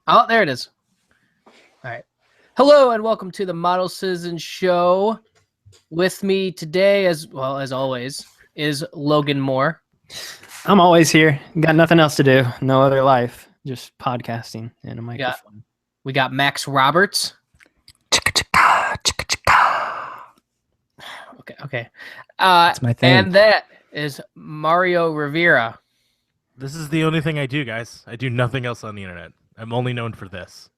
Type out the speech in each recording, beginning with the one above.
Oh, there it is. All right. Hello and welcome to the Model Citizen Show. With me today, as well as always, is Logan Moore. I'm always here. Got nothing else to do. No other life. Just podcasting and a microphone. We got Max Roberts. Okay. That's my thing. And that is Mario Rivera. This is the only thing I do, guys. I do nothing else on the internet. I'm only known for this.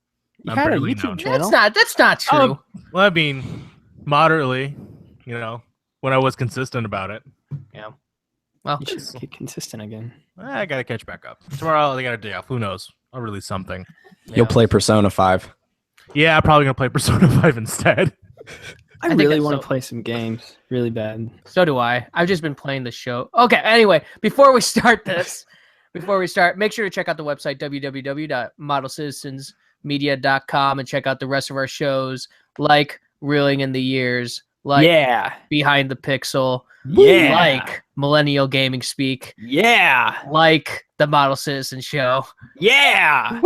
You I'm had a barely YouTube known. channel. That's not true. Well, I mean, moderately, when I was consistent about it. Yeah. Well, You should get consistent again. I gotta catch back up. Tomorrow I got a day off. Who knows? I'll release something. You'll play Persona 5. Yeah, I'm probably gonna play Persona 5 instead. I think really that's want so- to play some games. Really bad. so do I. I've just been playing the show. Okay, anyway, before we start, make sure to check out the website, www.modelcitizensmedia.com, and check out the rest of our shows, like Reeling in the Years, like Yeah. Behind the Pixel, Yeah. like Millennial Gaming Speak, Yeah. like the Model Citizen Show. Yeah.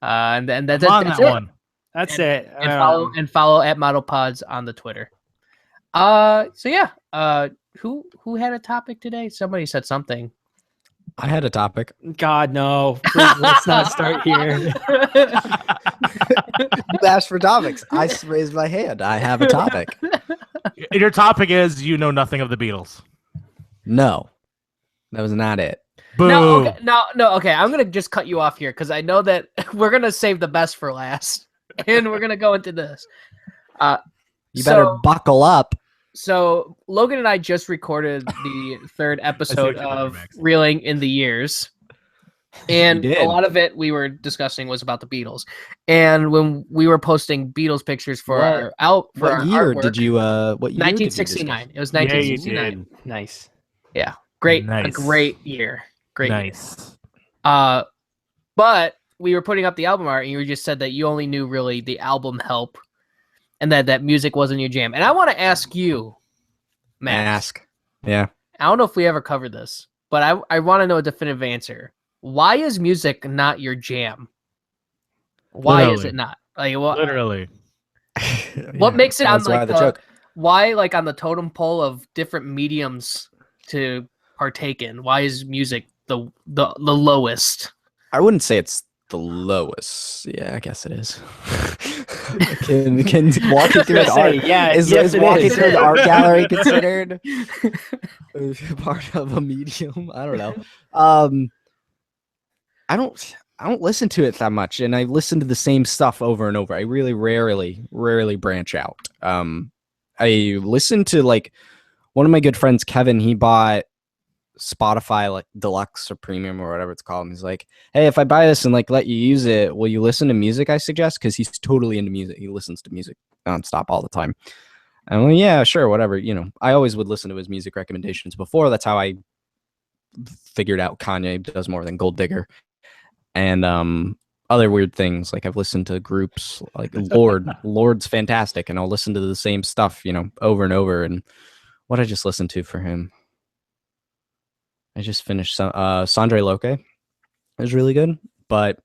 And that's, I'm on that's that it. one. That's it. And follow at Model Pods on the Twitter. So yeah. Who had a topic today? Somebody said something. I had a topic. God, no. Please, let's not start here. You asked for topics. I raised my hand. I have a topic. Your topic is you know nothing of the Beatles. No, that was not it. Boo. No, okay. I'm gonna just cut you off here because I know that we're gonna save the best for last, and we're gonna go into this. You better buckle up. So Logan and I just recorded the third episode what you mean, of Max. Reeling in the Years. And We a did. lot of it we were discussing was about the Beatles. And when we were posting Beatles pictures for What- our What year artwork, did you? What year? 1969. It was Yeah, you 1969. Nice. Great, Nice. a great year. Great year. Nice. But we were putting up the album art, and you just said that you only knew really the album Help, and that music wasn't your jam. And I want to ask you, Max. Ask. Yeah. I don't know if we ever covered this, but I want to know a definitive answer. Why is music not your jam? Why is Literally. it not? Like, what Literally. What makes it on That's why like the the joke. why like on the totem pole of different mediums to partake in? Why is music the lowest? I wouldn't say it's the lowest. Yeah, I guess it is. can walking through an art? Yeah, Is yes, it walking is. through an art gallery considered part of a medium? I don't know. I don't listen to it that much, and I listen to the same stuff over and over. I really rarely branch out. I listen to like one of my good friends, Kevin. He bought Spotify like Deluxe or Premium or whatever it's called, and he's like, "Hey, if I buy this and like let you use it, will you listen to music I suggest?" Because he's totally into music. He listens to music nonstop all the time. And I'm like, yeah, sure, whatever. I always would listen to his music recommendations before. That's how I figured out Kanye does more than Gold Digger. And other weird things, like I've listened to groups like Lord's fantastic, and I'll listen to the same stuff, over and over. And what I just listened to for him, I just finished Sandre Loke. It was really good, but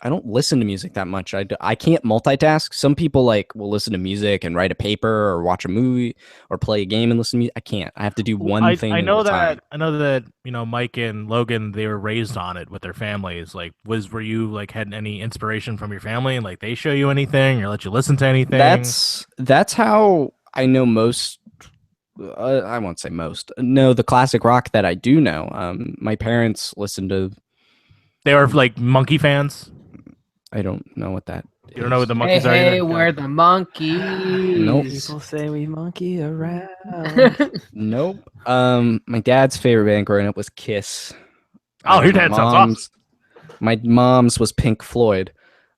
I don't listen to music that much. I can't multitask. Some people like will listen to music and write a paper or watch a movie or play a game and listen to music. I can't. I have to do one thing. I know at a time. that. I know that. Mike and Logan, they were raised on it with their families. Like, were you like had any inspiration from your family, and like they show you anything or let you listen to anything? That's how I know most. I won't say most. No, the classic rock that I do know. My parents listened to. They were like Monkey fans. I don't know what that. You don't know what the monkeys are Hey, either? we're the monkeys. Nope. People say we monkey around. Nope. My dad's favorite band growing up was Kiss. Oh, your My dad sounds awesome. My mom's was Pink Floyd.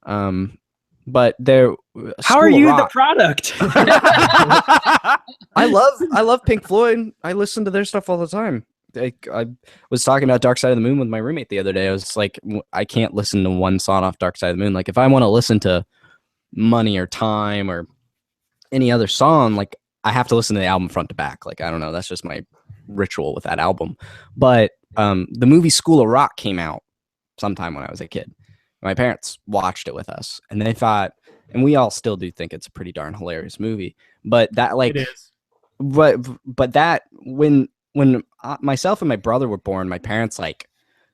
But there. How are you the product? I love Pink Floyd. I listen to their stuff all the time. I was talking about Dark Side of the Moon with my roommate the other day. I was like, I can't listen to one song off Dark Side of the Moon. Like, if I want to listen to Money or Time or any other song, like, I have to listen to the album front to back. Like, I don't know. That's just my ritual with that album. But the movie School of Rock came out sometime when I was a kid. My parents watched it with us, and they thought, and we all still do think it's a pretty darn hilarious movie. But that like, It is. but that when myself and my brother were born, my parents like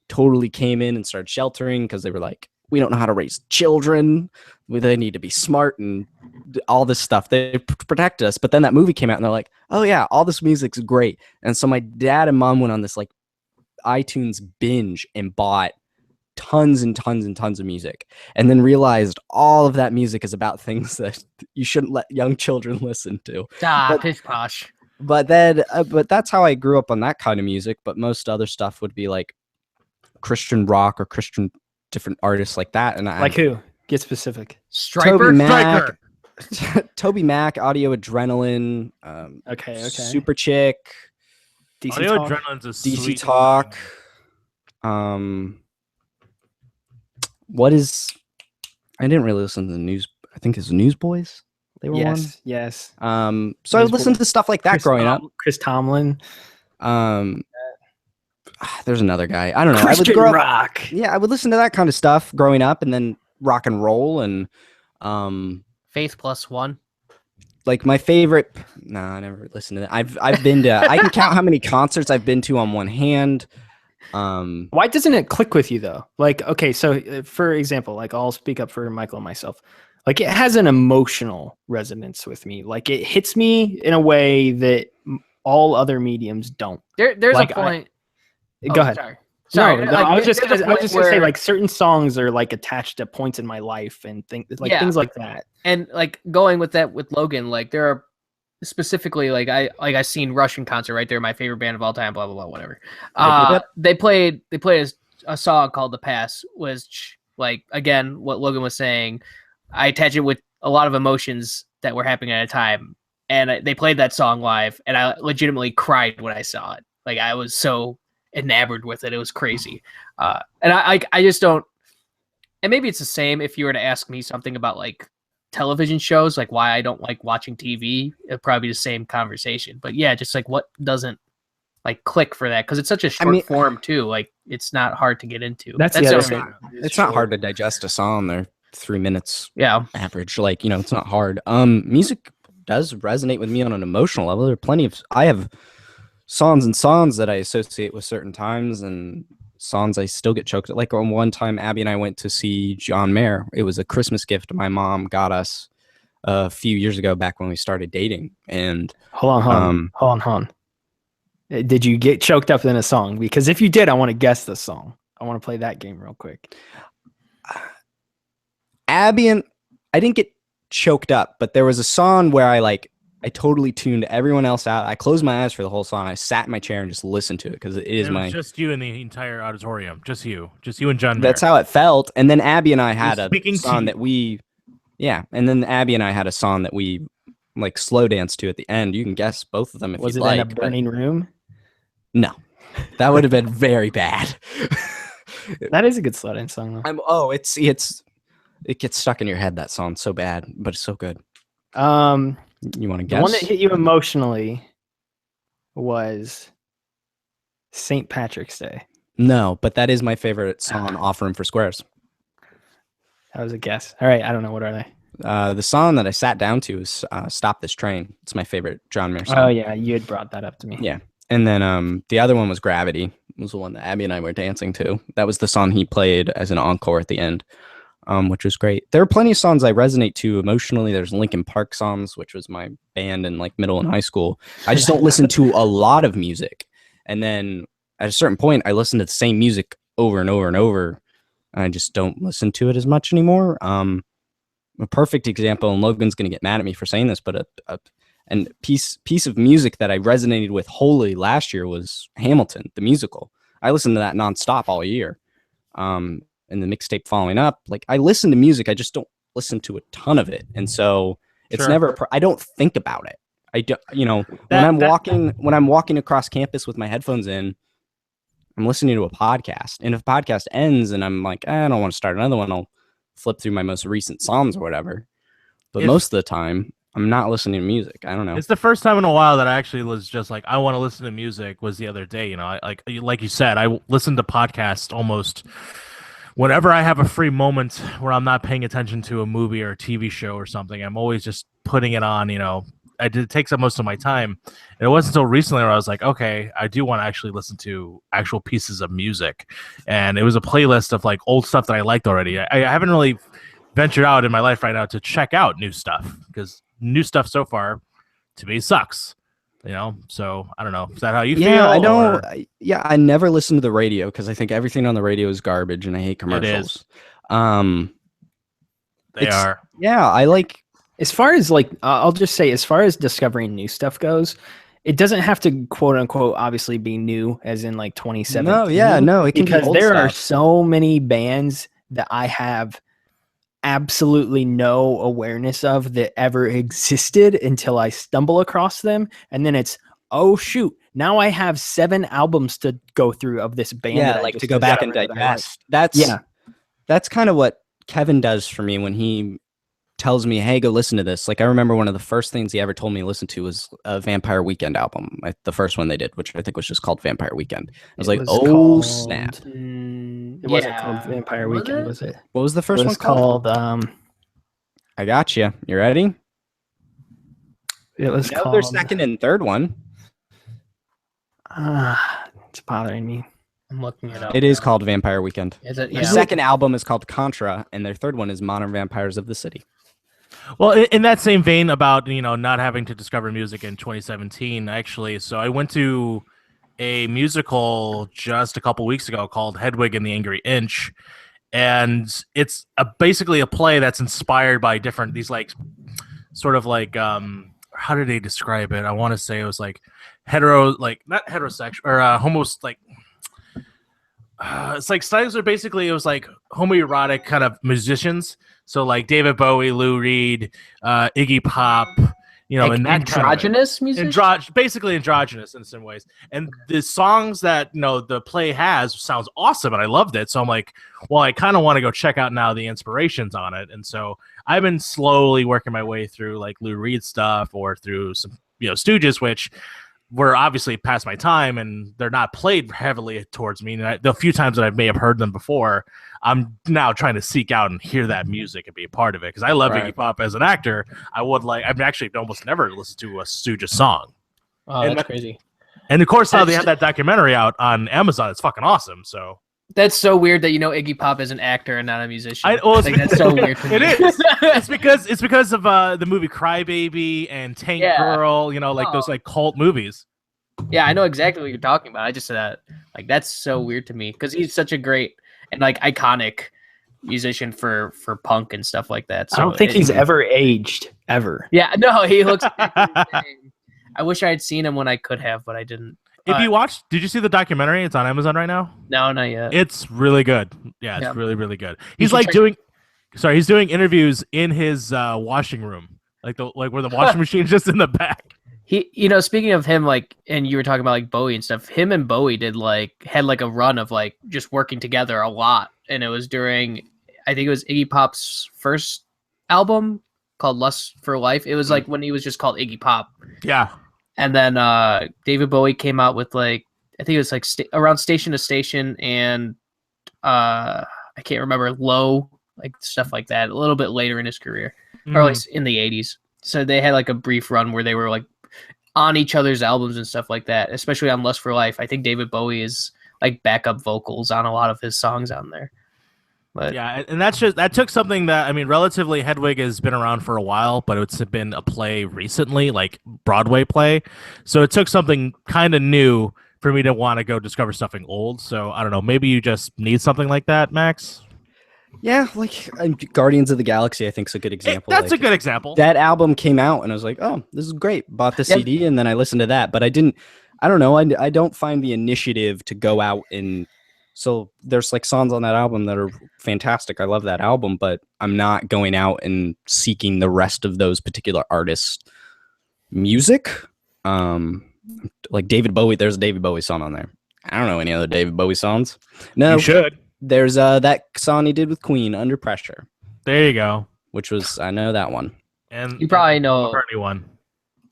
totally came in and started sheltering because they were like, we don't know how to raise children. They need to be smart and all this stuff. They protected us. But then that movie came out and they're like, oh yeah, all this music's great. And so my dad and mom went on this like iTunes binge and bought tons and tons and tons of music, and then realized all of that music is about things that you shouldn't let young children listen to. Pish posh. But then, but that's how I grew up on that kind of music. But most other stuff would be like Christian rock or Christian different artists like that. And Like who? Get specific. Striper. Toby Mac, Toby Mac, Audio Adrenaline, Okay. Super Chick, DC Audio Talk? Adrenaline's a DC sweet Talk. What is? I didn't really listen to the news. I think it's Newsboys. They were Yes. one. So I listened to stuff like that growing up. Chris Tomlin. There's another guy. I don't know. Christian I would grow up, rock. yeah, I would listen to that kind of stuff growing up, and then rock and roll, and Faith Plus One. like my favorite. No, I never listened to that. I've been to. I can count how many concerts I've been to on one hand. Why doesn't it click with you though? Like, okay, so for example, like I'll speak up for Michael and myself. Like it has an emotional resonance with me. Like it hits me in a way that all other mediums don't. There's Like, a point. Go ahead. Sorry. No, like, I was just there's a gonna point say where- like certain songs are like attached to points in my life and things things like that. and like going with that with Logan, like there are specifically like I seen Russian concert right there, my favorite band of all time, blah blah blah, whatever. They played a song called "The Pass," which like again what Logan was saying, I attach it with a lot of emotions that were happening at a time, and they played that song live, and I legitimately cried when I saw it. Like I was so enamored with it, it was crazy. And I just don't. And maybe it's the same if you were to ask me something about like television shows, like why I don't like watching TV, it'd probably be the same conversation. But yeah, just like what doesn't like click for that, because it's such a short form too. Like it's not hard to get into. That's the other the thing. only- It's not hard to digest a song. They're 3 minutes Yeah, average. Like, you know, it's not hard. Music does resonate with me on an emotional level. There are plenty of. I have songs and songs that I associate with certain times, and songs I still get choked at. Like on one time, Abby and I went to see John Mayer. It was a Christmas gift my mom got us a few years ago, back when we started dating. And Hold on. Did you get choked up in a song? Because if you did, I want to guess the song. I want to play that game real quick. Abby and I didn't get choked up, but there was a song where I totally tuned everyone else out. I closed my eyes for the whole song. I sat in my chair and just listened to it because it is was just you in the entire auditorium. Just you and John. That's how it felt. And then Abby and I had a speaking to song you. that we, yeah. And then Abby and I had a song that we like slow danced to at the end. You can guess both of them if Was you'd it like. in a but burning room? No, that would have been very bad. That is a good slow dance song though. It gets stuck in your head. That song so bad, but it's so good. You want to The guess? one that hit you emotionally was St. Patrick's Day. No, but that is my favorite song off Room for Squares. That was a guess. All right, I don't know. What are they? The song that I sat down to is "Stop This Train." It's my favorite John Mayer song. Oh yeah, you had brought that up to me. Yeah. And then the other one was "Gravity." It was the one that Abby and I were dancing to. That was the song he played as an encore at the end, which was great. There are plenty of songs I resonate to emotionally. There's Linkin Park songs, which was my band in like middle and high school. I just don't listen to a lot of music. And then at a certain point, I listen to the same music over and over and over. And I just don't listen to it as much anymore. A perfect example, and Logan's going to get mad at me for saying this, but a piece of music that I resonated with wholly last year was Hamilton, the musical. I listened to that nonstop all year. And the mixtape following up, like I listen to music, I just don't listen to a ton of it. And so it's never, I don't think about it. I don't, when I'm walking across campus with my headphones in, I'm listening to a podcast. And if a podcast ends and I'm like, I don't want to start another one, I'll flip through my most recent songs or whatever. But most of the time, I'm not listening to music. I don't know. It's the first time in a while that I actually was just like, I want to listen to music. Was the other day, like you said, I listened to podcasts almost whenever I have a free moment where I'm not paying attention to a movie or a TV show or something, I'm always just putting it on. It takes up most of my time. And it wasn't until recently where I was like, okay, I do want to actually listen to actual pieces of music. And it was a playlist of like old stuff that I liked already. I haven't really ventured out in my life right now to check out new stuff because new stuff so far to me sucks. So I don't know. Is that how you feel? Yeah, I don't. I never listen to the radio because I think everything on the radio is garbage and I hate commercials. They are. Yeah, I like. As far as like, I'll just say, as far as discovering new stuff goes, it doesn't have to quote unquote obviously be new, as in like 2017. No, it can be because old there stuff. are so many bands that I have absolutely no awareness of that ever existed until I stumble across them, and then it's, oh shoot, now I have 7 albums to go through of this band. Yeah, that I like just to go back and discovered that I like. digest. That's kind of what Kevin does for me when he tells me, hey, go listen to this. Like, I remember one of the first things he ever told me to listen to was a Vampire Weekend album, the first one they did, which I think was just called Vampire Weekend. I was like, oh snap. It wasn't called Vampire Weekend, was it? What was the first one called? I got you. You ready? It was called their second and third one. It's bothering me. I'm looking it up. It is called Vampire Weekend. Is it? Their Yeah. second album is called Contra, and their third one is Modern Vampires of the City. Well, in that same vein about, not having to discover music in 2017, actually, so I went to a musical just a couple weeks ago called Hedwig and the Angry Inch, and it's basically a play that's inspired by these like sort of like how did they describe it? I want to say it was like not heterosexual or almost like it's like styles are basically, it was like homoerotic kind of musicians. So like David Bowie, Lou Reed, Iggy Pop, and that androgynous music. Basically androgynous in some ways. And the songs that the play has sounds awesome, and I loved it. So I'm like, well, I kind of want to go check out now the inspirations on it. And so I've been slowly working my way through like Lou Reed stuff or through some Stooges, which were obviously past my time, and they're not played heavily towards me. And the few times that I may have heard them before, I'm now trying to seek out and hear that music and be a part of it because I love Iggy Pop as an actor. I've actually almost never listened to a Stooges song. Oh, that's crazy. And of course, now they have that documentary out on Amazon. It's fucking awesome. So that's so weird that Iggy Pop is an actor and not a musician. That's so weird to me. It is. It's because of the movie Crybaby and Tank Girl. Those like cult movies. Yeah, I know exactly what you're talking about. I just said that that's so weird to me because he's such a great and like iconic musician for punk and stuff like that. So I don't think he's ever aged ever. Yeah, no, he looks. I wish I had seen him when I could have, but I didn't. Did you see the documentary? It's on Amazon right now. No, not yet. It's really good. Yeah, it's really, really good. He's he's doing interviews in his washing room, like where the washing machine is just in the back. He, speaking of him, like, and you were talking about like Bowie and stuff. Him and Bowie had a run of like just working together a lot, and it was during, I think it was Iggy Pop's first album called Lust for Life. It was like when he was just called Iggy Pop. Yeah. And then David Bowie came out with like, I think it was like around Station to Station and I can't remember, Low, like stuff like that. A little bit later in his career, or at least in the 80s. So they had like a brief run where they were like on each other's albums and stuff like that, especially on Lust for Life. I think David Bowie is like backup vocals on a lot of his songs on there. But yeah, and that took something that, I mean, relatively Hedwig has been around for a while, but it's been a play recently, like Broadway play. So it took something kind of new for me to want to go discover something old. So I don't know, maybe you just need something like that, Max. Yeah, like Guardians of the Galaxy, I think is a good example. That's a good example. That album came out, and I was like, "Oh, this is great." Bought the CD, and then I listened to that. But I don't know. I don't find the initiative to go out and. So there's like songs on that album that are fantastic. I love that album, but I'm not going out and seeking the rest of those particular artists' music. Like David Bowie, there's a David Bowie song on there. I don't know any other David Bowie songs. No, you should. There's that song he did with Queen, Under Pressure. There you go. Which was, I know that one. And you probably know one.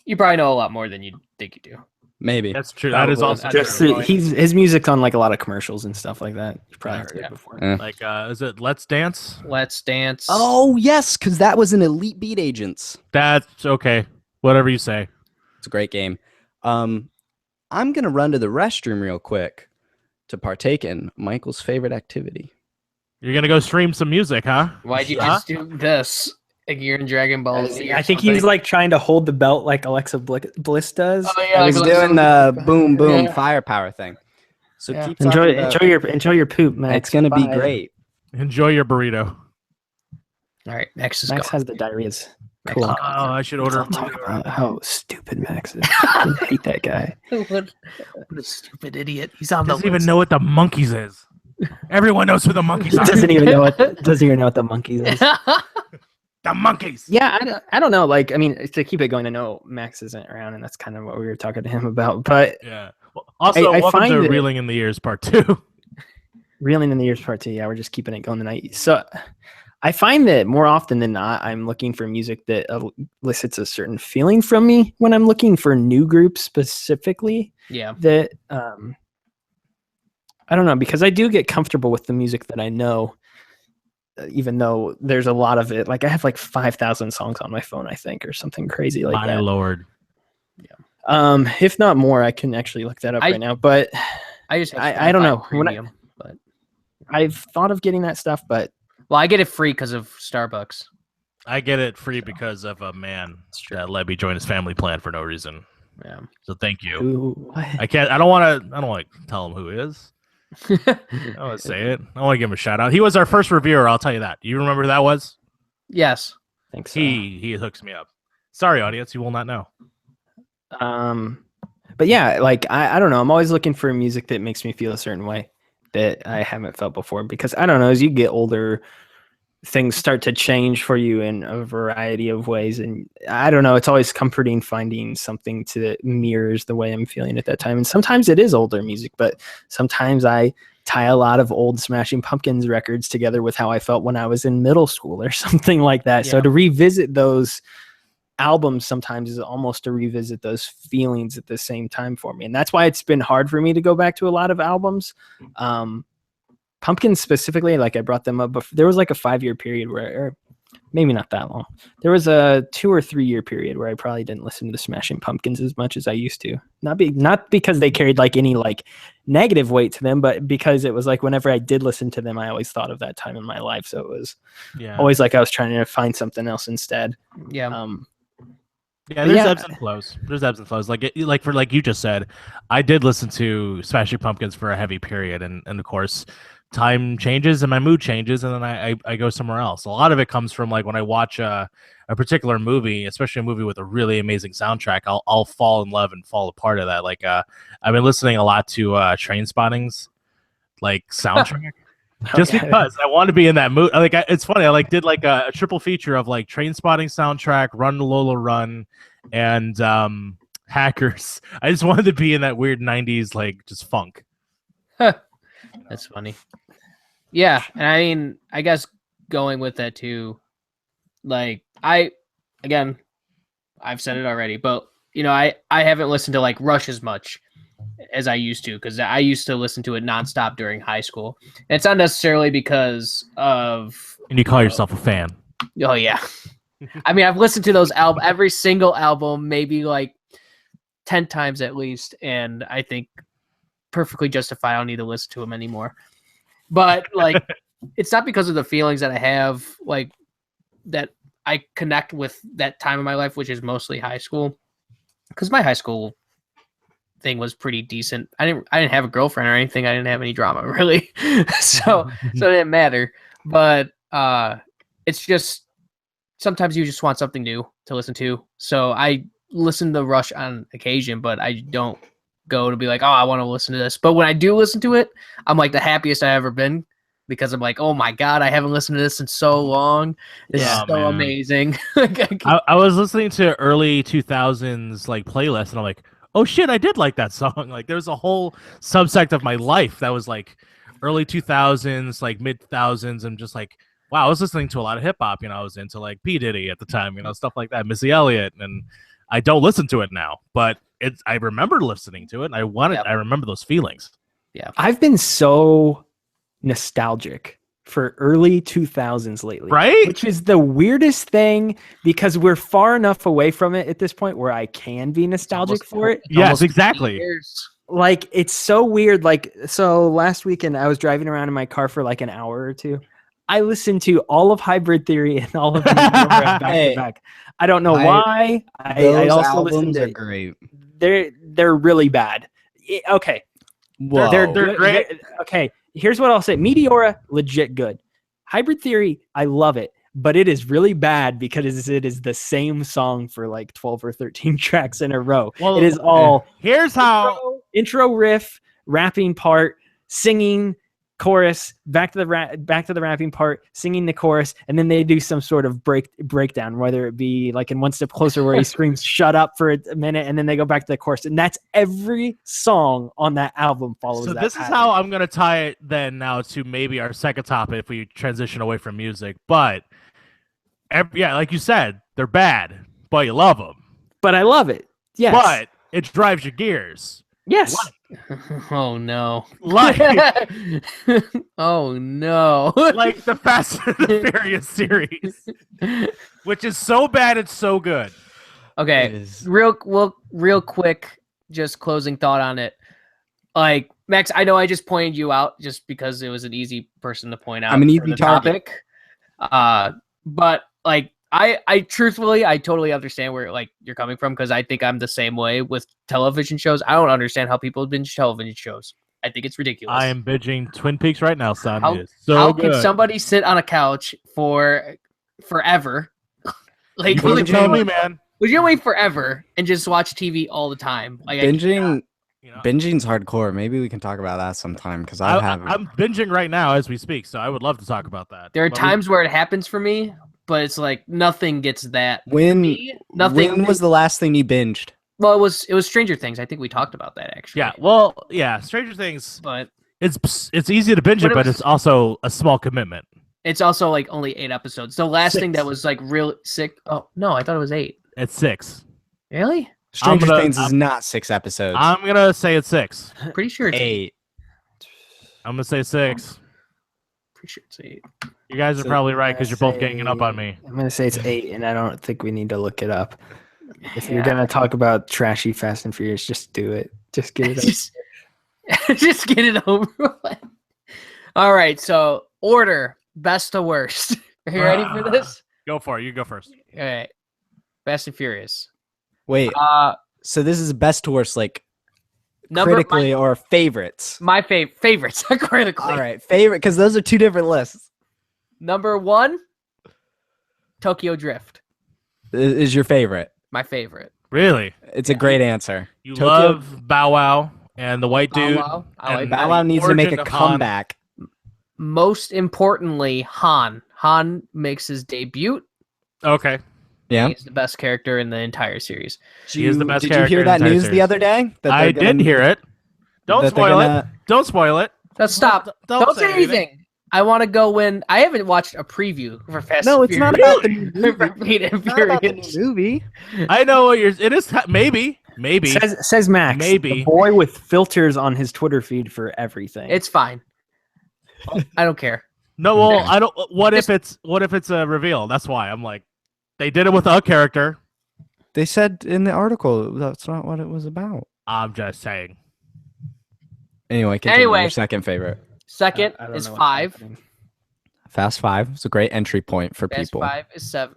You probably know a lot more than you think you do. Maybe. That's true. That is also Just true. his music's on like a lot of commercials and stuff like that. You probably heard it before. Like, is it Let's Dance? Let's Dance. Oh yes, because that was an Elite Beat Agents. That's okay. Whatever you say. It's a great game. I'm gonna run to the restroom real quick to partake in Michael's favorite activity. You're gonna go stream some music, huh? Why'd you just do this? Like you're in Dragon Ball Z. I think he's like trying to hold the belt like Alexa Bliss does. Oh, yeah, I was doing the boom boom firepower thing. So keep enjoy talking your poop, Max. It's gonna be great. Enjoy your burrito. All right, Max is Max gone. has the diarrheas. Max Cool. is Oh, I should order. Don't talk about how stupid Max is. I hate that guy. what a stupid idiot. He's on the Doesn't even know what the monkeys is. Everyone knows who the monkeys are. Doesn't even know what the monkeys is. The monkeys. Yeah, I don't know. Like, I mean, to keep it going, I know Max isn't around, and that's kind of what we were talking to him about. But Yeah. Well, also, I welcome find to that- Reeling in the Years Part 2. Reeling in the Years Part 2, yeah, we're just keeping it going tonight. So I find that more often than not, I'm looking for music that elicits a certain feeling from me when I'm looking for new groups specifically. Yeah. That I don't know, because I do get comfortable with the music that I know, even though there's a lot of it. Like I have like 5,000 songs on my phone, I think, or something crazy like My that. lord. If not more, I can actually look that up right now. But I just have I don't know. Spotify When Premium, but I've thought of getting that stuff, but well, I get it free because of Starbucks. I get it free because of a man that let me join his family plan for no reason. Yeah. So thank you. ooh, I can't. I don't want to tell him who he is. I don't want to say it. I want to give him a shout out. He was our first reviewer. I'll tell you that. Do you remember who that was? Yes. I think so. He hooks me up. Sorry, audience, you will not know. But yeah, like I don't know. I'm always looking for music that makes me feel a certain way that I haven't felt before. Because I don't know, as you get older, things start to change for you in a variety of ways. And I don't know, it's always comforting finding something that mirrors the way I'm feeling at that time. And sometimes it is older music, but sometimes I tie a lot of old Smashing Pumpkins records together with how I felt when I was in middle school or something like that. So Yeah. to revisit those albums sometimes is almost to revisit those feelings at the same time for me. And that's why it's been hard for me to go back to a lot of albums. Pumpkins specifically, like I brought them up, but there was like a 5-year period or maybe not that long. There was a 2 or 3 year period where I probably didn't listen to the Smashing Pumpkins as much as I used to. Not because they carried like any like negative weight to them, but because it was like whenever I did listen to them, I always thought of that time in my life. So it was always like I was trying to find something else instead. Yeah. There's ebbs and flows. There's ebbs and flows. Like you just said, I did listen to Smashing Pumpkins for a heavy period, and of course, time changes and my mood changes, and then I go somewhere else. A lot of it comes from like when I watch a particular movie, especially a movie with a really amazing soundtrack, I'll fall in love and fall apart of that. Like I've been listening a lot to Train Spotting's like soundtrack. Just because I want to be in that mood. Like it's funny. I like did like a triple feature of like Train Spotting soundtrack, Run Lola Run, and Hackers. I just wanted to be in that weird '90s like just funk. That's funny. Yeah, and I mean, I guess going with that too, like I've said it already, but you know, I haven't listened to like Rush as much as I used to, because I used to listen to it nonstop during high school. And it's not necessarily because of. And you call yourself a fan? Oh yeah, I mean, I've listened to those every single album, maybe like 10 times at least, and I think perfectly justified. I don't need to listen to them anymore. But like, it's not because of the feelings that I have, like that I connect with that time of my life, which is mostly high school, because my high school thing was pretty decent. I didn't have a girlfriend or anything. I didn't have any drama really, so it didn't matter. But it's just sometimes you just want something new to listen to. So I listen to Rush on occasion, but I don't go to be like, oh, I want to listen to this. But when I do listen to it, I'm like the happiest I've ever been, because I'm like, oh my God, I haven't listened to this in so long. This is so amazing. I was listening to early 2000s like playlists, and I'm like, oh shit, I did like that song. Like there's a whole subsect of my life that was like early 2000s, like mid thousands. I'm just like, wow, I was listening to a lot of hip hop. You know, I was into like P. Diddy at the time, you know, stuff like that, Missy Elliott, and I don't listen to it now, but I remember listening to it. And I remember those feelings. Yeah. I've been so nostalgic for early 2000s lately, Right? which is the weirdest thing because we're far enough away from it at this point where I can be nostalgic for it. Yes, exactly. Years. Like, it's so weird. Like, so last weekend I was driving around in my car for like an hour or two. I listened to all of Hybrid Theory and all of back to back. I don't know why. I also listened to. Are great. They're really bad. Okay, Whoa. they're They're great. Okay, here's what I'll say: Meteora, legit good. Hybrid Theory, I love it, but it is really bad because it is the same song for like 12 or 13 tracks in a row. Well, it is all here's how intro riff, rapping part, singing, chorus, back to the rapping part, singing the chorus, and then they do some sort of breakdown, whether it be like in One Step Closer where he screams "shut up" for a minute, and then they go back to the chorus, and that's every song on that album follows. So that this pattern. is how I'm gonna tie it then now to maybe our second topic if we transition away from music. But like you said, they're bad, but you love them. But I love it. Yes. But it drives your gears. Yes. Oh no. Like Oh no. like the Fast and the Furious series, which is so bad it's so good. Okay, real quick, just closing thought on it. Like, Max, I know I just pointed you out just because it was an easy person to point out. I'm an for easy the target. topic. But like, I truthfully, I totally understand where like you're coming from because I think I'm the same way with television shows. I don't understand how people binge television shows. I think it's ridiculous. I am binging Twin Peaks right now, son. How, It is so how good. can somebody sit on a couch for forever? Like, You couldn't tell me, man. legitimately forever and just watch TV all the time. Like, Binging's You know, hardcore. Maybe we can talk about that sometime because I haven't. I'm binging right now as we speak, so I would love to talk about that. there are But times where it happens for me, but it's like nothing gets that. When Nothing. when was the last thing you binged? Well, it was Stranger Things. I think we talked about that actually. yeah, Stranger Things. But It's easy to binge But it, it but was- it's also a small commitment. it's also like only 8 episodes. The last thing 6. that was like real sick. Oh no, I thought it was 8. It's 6. Really? Stranger gonna- Things is not 6 episodes. I'm gonna say it's 6. Pretty sure it's 8. 8. I'm gonna say 6. Pretty sure it's 8. You guys are So probably right because you're both say- ganging up on me. I'm gonna say it's 8, and I don't think we need to look it up. If you're Yeah. gonna talk about trashy Fast and Furious, just do it. Just get it. just, just get it over with. All right, so order best to worst. Are you ready for this? Go for it. You go first. All right, Fast and Furious. Wait, so this is best to worst, like critically or favorites? my favorites critically. All right, favorite, because those are 2 different lists. Number 1, Tokyo Drift. Is your favorite? My favorite. Really? It's a great answer. You Tokyo- love Bow Wow and the white Bow dude. Wow. I like and Bow Bow Wow needs to make origin a of Han. comeback. Most importantly, Han. Han makes his debut. Okay. Yeah. He's the best character in the entire series. He is the best Did you character hear in that the entire news the series. other day? That I they're gonna- did hear it. Don't that they're spoil it. gonna- Don't spoil it. Let's stop. Don't say anything. anything. I want to go when I haven't watched a preview for Fast No, and it's not Furious. about the new movie. Fast and It's not about the Furious. new movie. I know what you're. It is maybe. Says Max. Maybe. The boy with filters on his Twitter feed for everything. It's fine. I don't care. No, well, I don't. What if it's a reveal? That's why I'm like, they did it with a character. They said in the article that's not what it was about. I'm just saying. Anyway, continue. Anyway. Your second favorite. Second I don't is know what's 5. happening. Fast 5 is a great entry point for Fast people. 5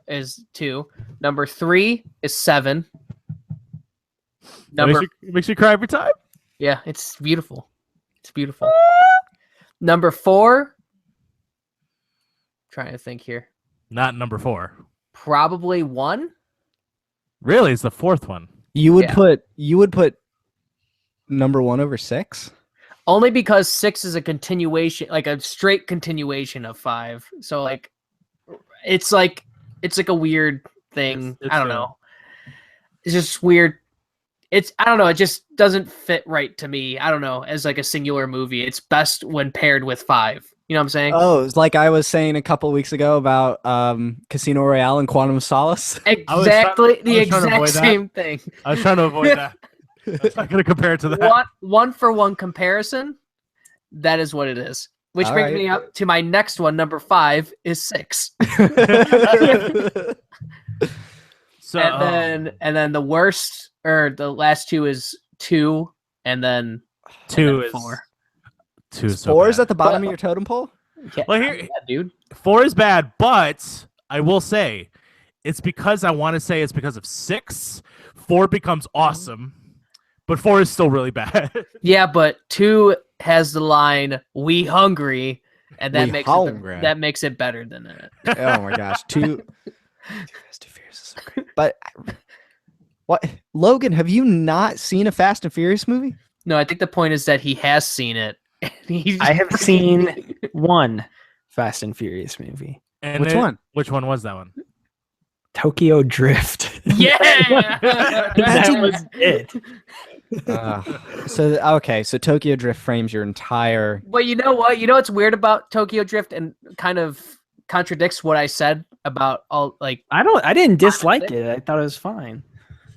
is 2. Number 3 is 7. Number It makes you cry every time. Yeah, it's beautiful. It's beautiful. Number 4. Trying to think here. Not number 4. Probably 1. Really, it's the 4th one. You would Yeah. put number 1 over 6? Only because 6 is a continuation, like a straight continuation of 5. So like it's like a weird thing. It's I don't fair. know. It's just weird. I don't know, it just doesn't fit right to me. I don't know, as like a singular movie. It's best when paired with 5. You know what I'm saying? Oh, it's like I was saying a couple weeks ago about Casino Royale and Quantum of Solace. Exactly the I was trying to exact avoid that. same thing. I was trying to avoid that. That's not going to compare it to that. One for one comparison. That is what it is. Which All brings right. me up to my next one. Number 5 is 6. So, and then the worst or the last 2 is 2, and then 2 is 4. 2 is so 4 is bad. at the bottom of your totem pole. Yeah, Well, here- yeah, dude. 4 is bad, but I will say it's because I want to say it's because of 6. 4 becomes awesome, but 4 is still really bad. Yeah, but 2 has the line "We hungry," and that We makes hungry. it makes it better than it. Oh my gosh, Too Fast and Furious is so great. But what, Logan? Have you not seen a Fast and Furious movie? No, I think the point is that he has seen it. I have seen one Fast and Furious movie, And Which one? Which one was that one? Tokyo Drift. Yeah, That was it. So Tokyo Drift frames your entire. But you know what? You know what's weird about Tokyo Drift and kind of contradicts what I said about all like I didn't dislike it. I thought it was fine.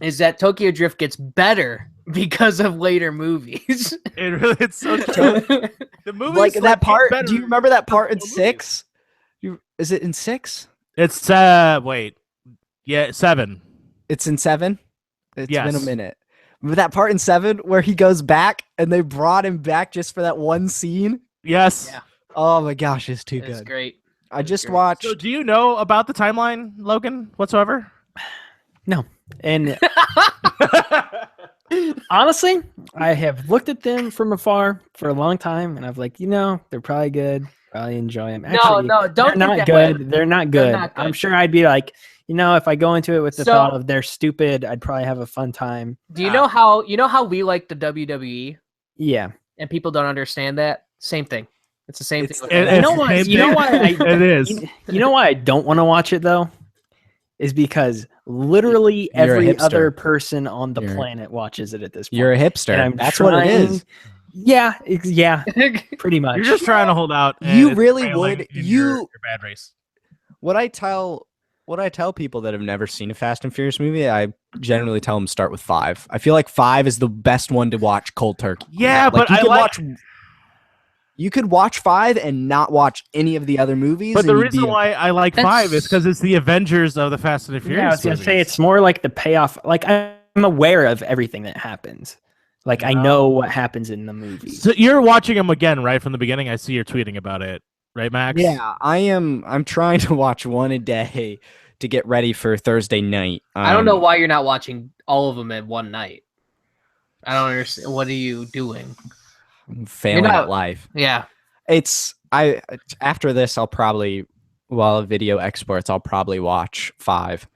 is that Tokyo Drift gets better because of later movies. It's so true. The movie Like that part. better. Do you remember that part in Movies. 6? Is it in 6? It's wait, yeah, 7. It's in 7. It's been a Yes. minute. Remember that part in 7 where he goes back and they brought him back just for that one scene? Yes. Yeah. Oh my gosh, it's too It's good. great. I just great. watched. So, do you know about the timeline, Logan, whatsoever? No. And honestly, I have looked at them from afar for a long time, and I've like, they're probably good. Probably enjoy them. Actually, no, don't they're not think that good. way. They're not They're good. not I'm good. sure I'd be like, if I go into it with the So- thought of they're stupid, I'd probably have a fun time. Do you know how we like the WWE Yeah. and people don't understand that? Same thing. It's the same It's- thing. It- With You know it's what? same You know thing. why? It is. You know why I don't want to watch it though, is because literally You're a every hipster. other person on the You're- planet watches it at this point. You're a And hipster. I'm That's what it trying- is. Yeah, yeah, pretty much. You're just trying to hold out. and You it's really failing would- in you- your bad race. What I tell people that have never seen a Fast and Furious movie, I generally tell them start with 5. I feel like 5 is the best one to watch cold turkey. Yeah, Like, but you I could like. watch. You could watch 5 and not watch any of the other movies. But the and you'd reason be- why I like That's- 5 is because it's the Avengers of the Fast and the Furious. Yeah, I was gonna say movies. it's more like the payoff. Like I'm aware of everything that happens. Like I know what happens in the movie. So you're watching them again, right from the beginning. I see you're tweeting about it, right, Max? Yeah, I am. I'm trying to watch one a day to get ready for Thursday night. I don't know why you're not watching all of them in one night. I don't understand. What are you doing? I'm failing You're not- at life. Yeah. After this, I'll probably, while video exports, I'll probably watch 5.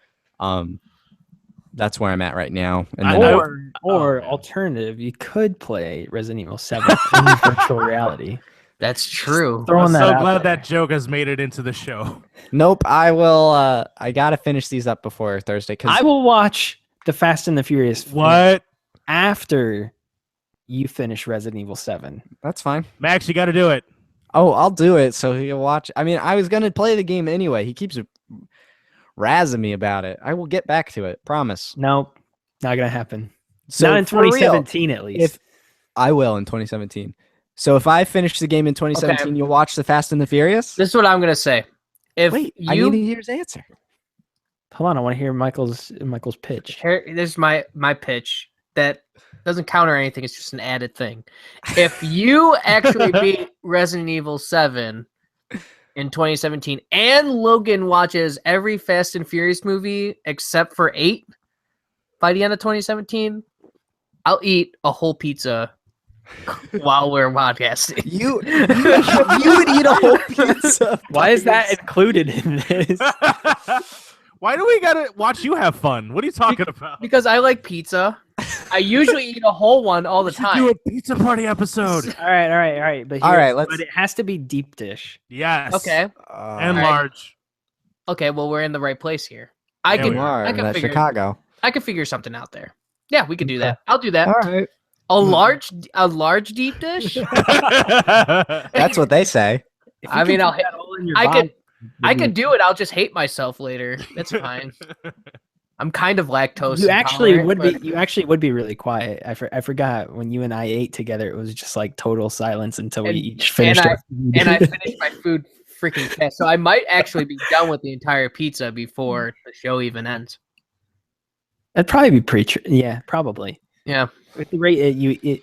That's where I'm at right now. And then Or man. alternative, you could play Resident Evil 7 in virtual reality. That's true. Throwing I'm that so out glad there. that joke has made it into the show. nope, I will. I gotta finish these up before Thursday because I will watch the Fast and the Furious film What? after you finish Resident Evil 7. that's fine. Max, you got to do it. Oh, I'll do it so he'll watch. I mean, I was gonna play the game anyway. He keeps razzing me about it. I will get back to it. Promise. Nope, not gonna happen. So not in for real, 2017, at least. If I will in 2017. So if I finish the game in 2017, you'll watch the Fast and the Furious. This is what I'm gonna say. If Wait, I you need to hear his answer. Hold on, I want to hear Michael's pitch. this is my pitch that doesn't counter anything. It's just an added thing. If you actually beat Resident Evil 7 in 2017, and Logan watches every Fast and Furious movie except for 8 by the end of 2017, I'll eat a whole pizza while we're podcasting. You would eat a whole pizza. Why is that included in this? Why do we gotta watch you have fun? What are you talking about? Because I like pizza. I usually eat a whole one all the We should time. do a pizza party episode. All right. But All right, but it has to be deep dish. Yes. Okay. And Alright. large. Okay, well we're in the right place here. I Yeah, can we you are I can in figure Chicago. I can figure something out there. Yeah, we can do Okay. that. I'll do that. All right, A large deep dish? that's what they say. If I you can mean, I'll put that all in your I body, could I could do it. I'll just hate myself later. That's fine. I'm kind of lactose. You actually intolerant, would but- be. You actually would be really quiet. I forgot when you and I ate together. It was just like total silence until we And- each finished. and our food. and I finished my food freaking fast, so I might actually be done with the entire pizza before the show even ends. That'd probably be yeah, probably. Yeah. With the rate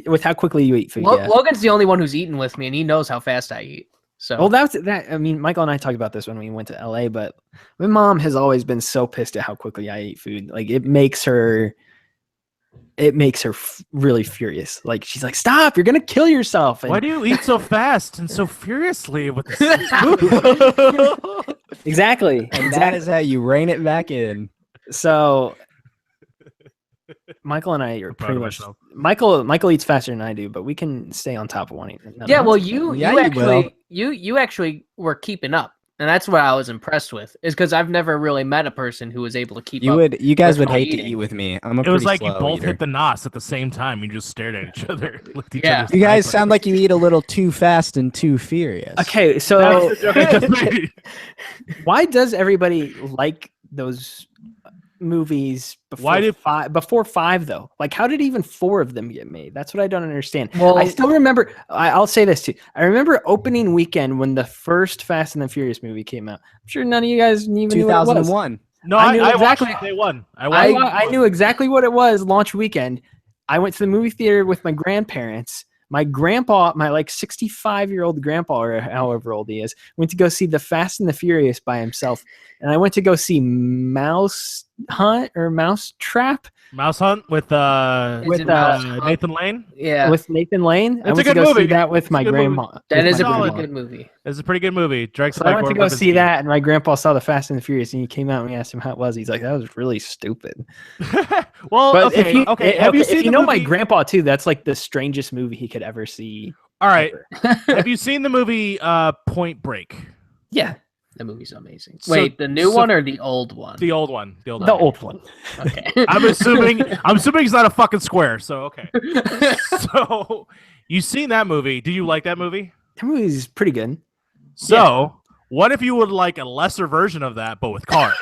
with how quickly you eat food. Yeah. Logan's the only one who's eaten with me, and he knows how fast I eat. So Well, that. I mean, Michael and I talked about this when we went to LA, but my mom has always been so pissed at how quickly I eat food. Like it makes her. It makes her really furious. Like she's like, "Stop! You're gonna kill yourself." And Why do you eat so fast and so furiously with this food? exactly. And that is how you rein it back in. So Michael and I are proud pretty of much. myself. Michael eats faster than I do, but we can stay on top of one another. yeah, well, you Yeah, you you actually you actually were keeping up, and that's what I was impressed with. Is because I've never really met a person who was able to keep up. You guys with would my hate to eating. eat with me. I'm a It was pretty like you slow both eater. hit the nos at the same time. You just stared at each other. Looked each Yeah. other's You guys eyes sound like you eat a little too fast and too furious. Okay, so That's the joke I just made. why does everybody like those movies before Why did- five? Before five, though, like how did even four of them get made? That's what I don't understand. Well, I still remember. I'll say this too. I remember opening weekend when the first Fast and the Furious movie came out. I'm sure none of you guys even knew what it was. 2001. No, I I, knew I exactly- watched day one. I knew exactly what it was. Launch weekend. I went to the movie theater with my grandparents. My grandpa, my like 65-year-old grandpa, or however old he is, went to go see the Fast and the Furious by himself, and I went to go see Mouse Hunt or Mouse Trap Mouse Hunt with Is it Mouse Hunt? Nathan Lane. yeah, with Nathan Lane. I It's a went to good go see movie. that with It's a my good movie. grandma. that with is my a pretty solid. grandma. good movie. It's a pretty good movie. Directed So by I went to Gordon go see Verbinski. that, and my grandpa saw the Fast and the Furious, and he came out and we asked him how it was. He's like, "That was really stupid." Well, But okay, if you, okay. if, Have you if seen you the know movie? my grandpa too, that's like the strangest movie he could ever see. All right. ever. Have you seen the movie Point Break? Yeah, The movie's amazing. So- Wait, the new so- one or the old one? The old one. The old the one. old one. Okay. I'm assuming it's not a fucking square. So okay. So you seen that movie? Did you like that movie? That movie's pretty good. So what if you would like a lesser version of that, but with cars?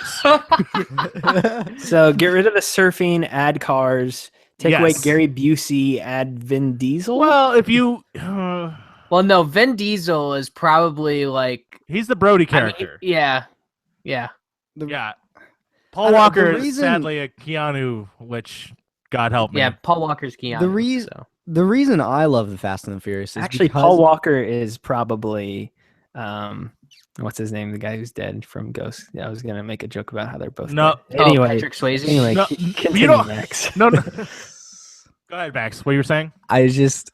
So get rid of the surfing, add cars, take away Yes. Gary Busey, add Vin Diesel. Well, if you, Well, no, Vin Diesel is probably like he's the Brody I mean, character. yeah. Yeah. I Paul don't know, Walker the is reason- sadly a Keanu, which God help me. Yeah, Paul Walker's Keanu. The reason- so. The reason I love the Fast and the Furious is Actually, because Paul Walker is probably what's his name? The guy who's dead from Ghost. Yeah, I was gonna make a joke about how they're both. No. dead. Anyway, Patrick Swayze. anyway, No, continue, don't- Max. No, no. Go ahead, Max. What you were saying? I just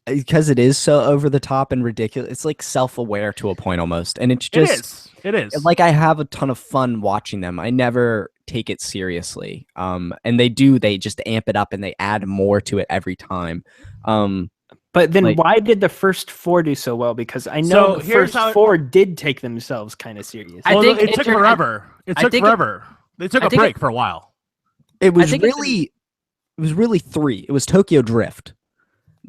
because it is so over the top and ridiculous. It's like self-aware to a point almost, and it's just It is. like I have a ton of fun watching them. I never take it seriously. And they just amp it up and they add more to it every time. But then Like- why did the first four do so well? Because I know So the here's first how it- four did take themselves kind of serious. I Well, think it took forever. It I took think it- forever. They took I a think break for a while. It was think it's really three. It was Tokyo Drift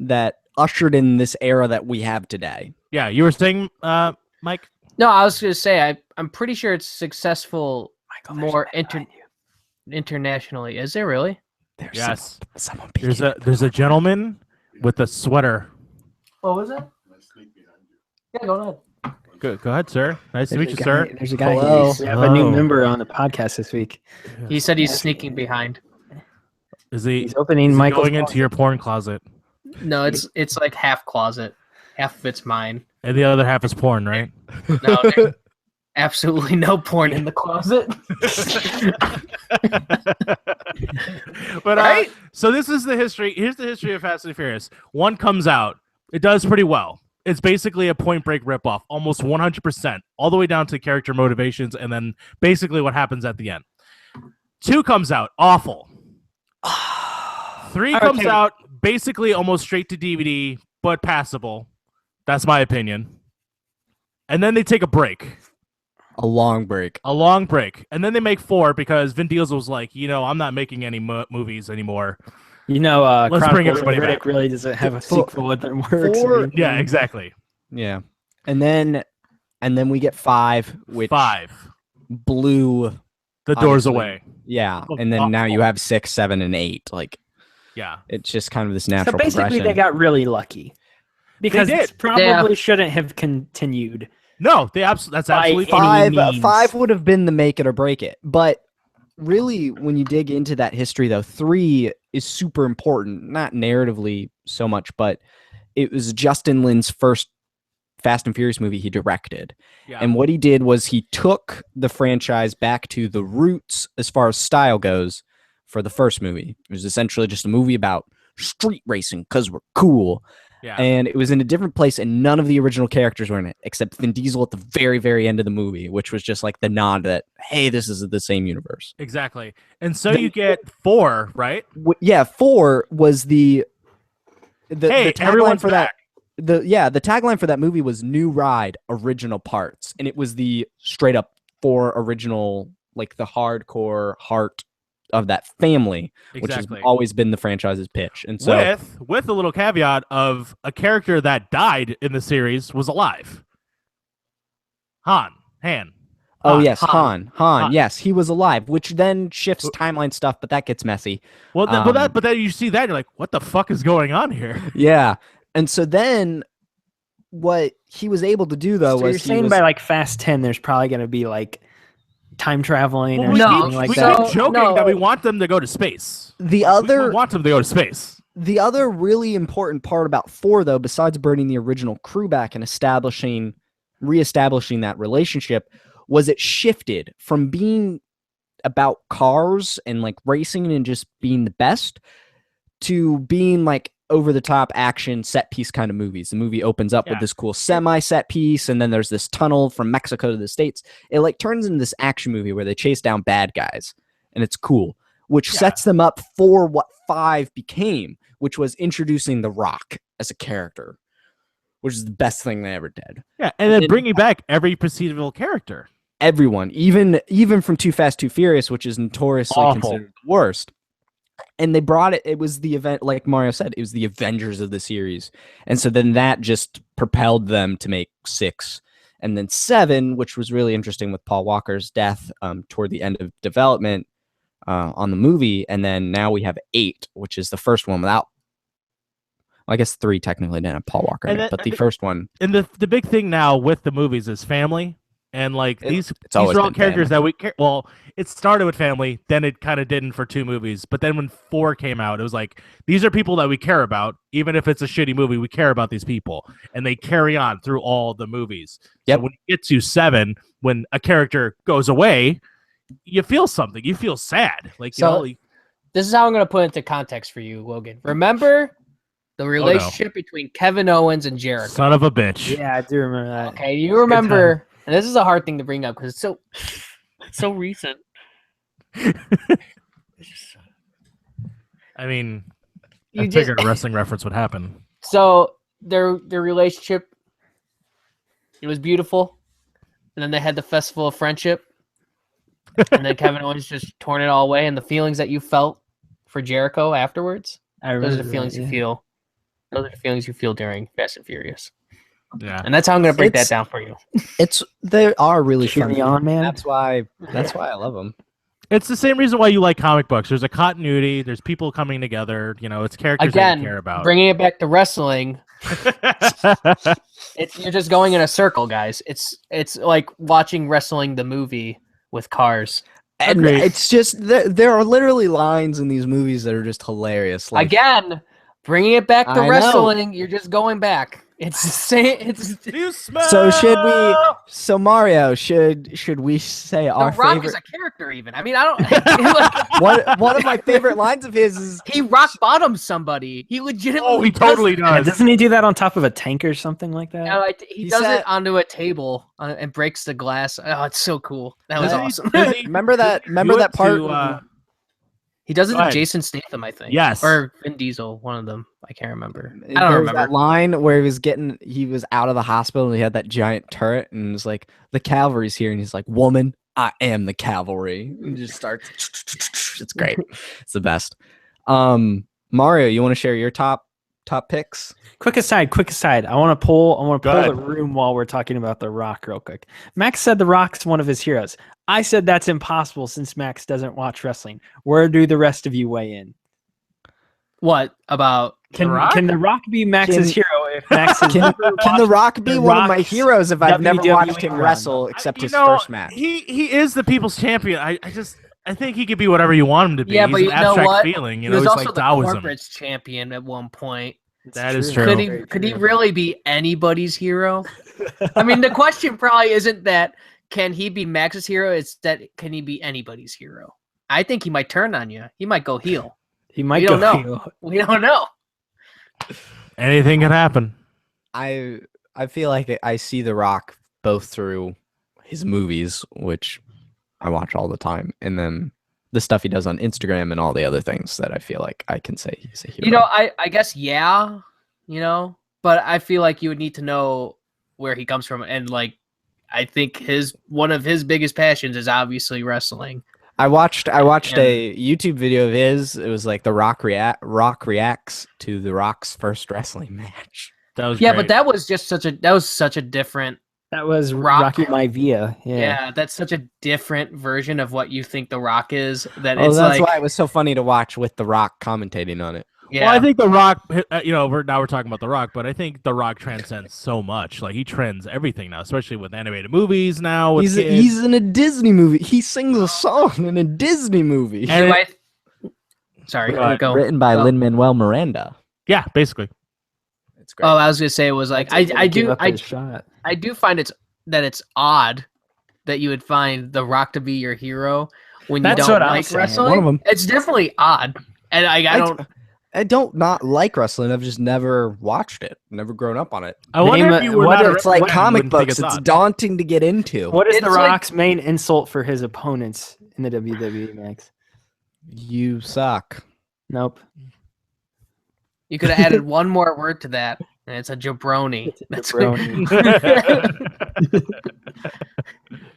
that ushered in this era that we have today. Yeah, you were saying, Mike? No, I was gonna say I'm pretty sure it's successful Michael, there's more a man behind you. internationally. Is there really? There's Yes. someone There's a gentleman with a sweater. What was it? Yeah, go ahead. Go ahead, sir. Nice to There's meet a you, guy- sir. There's a guy. Hello. We have a new Hello. member on the podcast this week. He said he's sneaking behind. Is he He's opening is he Michael's going into your porn closet? No, it's like half closet. Half of it's mine. And the other half is porn, right? No, there's absolutely no porn in the closet. But Right? so this is the history. Here's the history of Fast and Furious. One comes out. It does pretty well. It's basically a Point Break ripoff, almost 100%, all the way down to character motivations, and then basically what happens at the end. 2 comes out, awful. 3 comes Okay. out, basically almost straight to DVD, but passable. That's my opinion. And then they take a break. A long break. A long break, and then they make 4 because Vin Diesel was like, I'm not making any movies anymore. You know, Let's bring Chronicles of everybody Riddick back. really doesn't have a sequel that works. Four- Yeah, exactly. Yeah. And then we get 5, which 5. blew The door's obviously- away. Yeah, Oh, and then now you awful. have 6, 7, and 8. Like Yeah. it's just kind of this So natural basically, progression. they got really lucky because did. this probably shouldn't have continued. No, that's absolutely By fine. any means. Five would have been the make it or break it. But really, when you dig into that history, though, 3 is super important. Not narratively so much, but it was Justin Lin's first Fast and Furious movie he directed. Yeah. And what he did was he took the franchise back to the roots as far as style goes for the first movie. It was essentially just a movie about street racing because we're cool. Yeah. And it was in a different place, and none of the original characters were in it, except Vin Diesel at the very, very end of the movie, which was just like the nod that, hey, this is the same universe. Exactly. And so you get 4, right? 4 was the Hey, tagline everyone's for back. that. The tagline for that movie was "New Ride, Original Parts," and it was the straight up 4 original, like the hardcore heart of that family, which has Exactly. always been the franchise's pitch. And so, with a little caveat of a character that died in the series was alive. Han. oh yes, Han. Han, yes, he was alive, which then shifts timeline stuff, but that gets messy. Well, but then you see that and you're like, what the fuck is going on here? Yeah, and so then what he was able to do though So was you're saying by like Fast 10, there's probably going to be like time traveling or we something keep, like we that. keep joking that we want them to go to space. the We other want them to go to space. The other really important part about 4, though, besides bringing the original crew back and reestablishing that relationship, was it shifted from being about cars and like racing and just being the best to being like over the top action set piece kind of movies. The movie opens up with this cool semi set piece, and then there's this tunnel from Mexico to the States. It like turns into this action movie where they chase down bad guys, and it's cool, which sets them up for what 5 became, which was introducing The Rock as a character, which is the best thing they ever did. Yeah, and then bringing back every procedural character. Everyone, even from Too Fast, Too Furious, which is notoriously considered the worst. And they brought it. It was the event, like Mario said, it was the Avengers of the series, and so then that just propelled them to make 6, and then 7, which was really interesting with Paul Walker's death toward the end of development on the movie, and then now we have 8, which is the first one without. Well, I guess 3 technically didn't have Paul Walker in it, but the first one. And the big thing now with the movies is family. And like these are all characters that we care. Well, it started with family, then it kind of didn't for 2 movies. But then when 4 came out, it was like, these are people that we care about. Even if it's a shitty movie, we care about these people. And they carry on through all the movies. Yep. So when you get to 7, when a character goes away, you feel something. You feel sad. Like, this is how I'm going to put it into context for you, Logan. Remember the relationship between Kevin Owens and Jericho? Son of a bitch. Yeah, I do remember that. Okay, you remember, and this is a hard thing to bring up because it's so recent. I mean, You I just- figured a wrestling reference would happen. So their relationship, it was beautiful, and then they had the Festival of Friendship, and then Kevin Owens just torn it all away, and the feelings that you felt for Jericho afterwards, those are the feelings you feel. Those are the feelings you feel during Fast and Furious. Yeah, And that's how I'm going to break that down for you. They are really Cheer fun. me on, man. That's why I love them. it's the same reason why you like comic books. There's a continuity. There's people coming together. You know, it's characters that you care about. Bringing it back to wrestling, you're just going in a circle, guys. It's like watching wrestling the movie with cars. And Agreed. it's just there are literally lines in these movies that are just hilarious. Like, Again, bringing it back to I know. wrestling, you're just going back. It's the same. It's You smell. so Mario, should we say our The Rock favorite? is a character, even. I mean, I don't. like, One of my favorite lines of his is he rock bottoms somebody. He legitimately. Oh, he totally Yeah, does. doesn't he do that on top of a tank or something like that? No, he He does said- it onto a table and breaks the glass. Oh, it's so cool. That was awesome. remember that part. He does it Go to ahead. Jason Statham, I think. Yes. Or Vin Diesel, one of them. I can't remember. I There don't was remember. that line where he was out of the hospital and he had that giant turret and it was like, the cavalry's here, and he's like, woman, I am the cavalry. And just starts. It's great. It's the best. Mario, you want to share your top picks? Quick aside. I want to pull Go the ahead. room while we're talking about The Rock real quick. Max said The Rock's one of his heroes. I said that's impossible since Max doesn't watch wrestling. Where do the rest of you weigh in? What about Can Rock? can The Rock be Max's Can- hero if Max has Can never The watched Rock be The one of my Rock's heroes if I've never WWE watched him run? wrestle except You his know, first match? He is the people's champion. I think he could be whatever you want him to be. Yeah, He's but an you know abstract what? feeling. You he know, was he's also like the Taoism. corporate's champion at one point. It's That is true. true. Could he Very true. really be anybody's hero? I mean, the question probably isn't that can he be Max's hero, it's that can he be anybody's hero? I think he might turn on you. He might go heel. He might We go don't know. heel. We don't know. Anything could happen. I feel like I see The Rock both through his movies, which I watch all the time, and then the stuff he does on Instagram and all the other things that I feel like I can say he's a hero. You know, I guess yeah, but I feel like you would need to know where he comes from, and like I think one of his biggest passions is obviously wrestling. I watched And- a YouTube video of his. It was like The Rock reacts to The Rock's first wrestling match. That was Yeah, great. but that was such a different. That was Rock. Rocky Maivia. Yeah. Yeah. That's such a different version of what you think The Rock is. That Oh, it's that's like, why it was so funny to watch with The Rock commentating on it. yeah. Well, I think The Rock. We're talking about The Rock, but I think The Rock transcends so much. Like he trends everything now, especially with animated movies now. With kids. He's in a Disney movie. He sings a song in a Disney movie. And Sorry, Go ahead. go. Written by Go. Lin-Manuel Miranda. yeah, basically. It's great. Oh, I was gonna say it was like I Give do up his shot. I do find it's odd that you would find The Rock to be your hero when you That's don't what I'm like saying. wrestling. One of 'em. It's definitely odd, and I don't not like wrestling. I've just never watched it. Never grown up on it. I wonder Name if you a- were what not a It's like wrestling fan, you comic wouldn't think books. It's odd. daunting to get into. What is The It's like- Rock's main insult for his opponents in the WWE, Max? You suck. Nope. you could have added one more word to that, and it's a jabroni. It's a That's jabroni.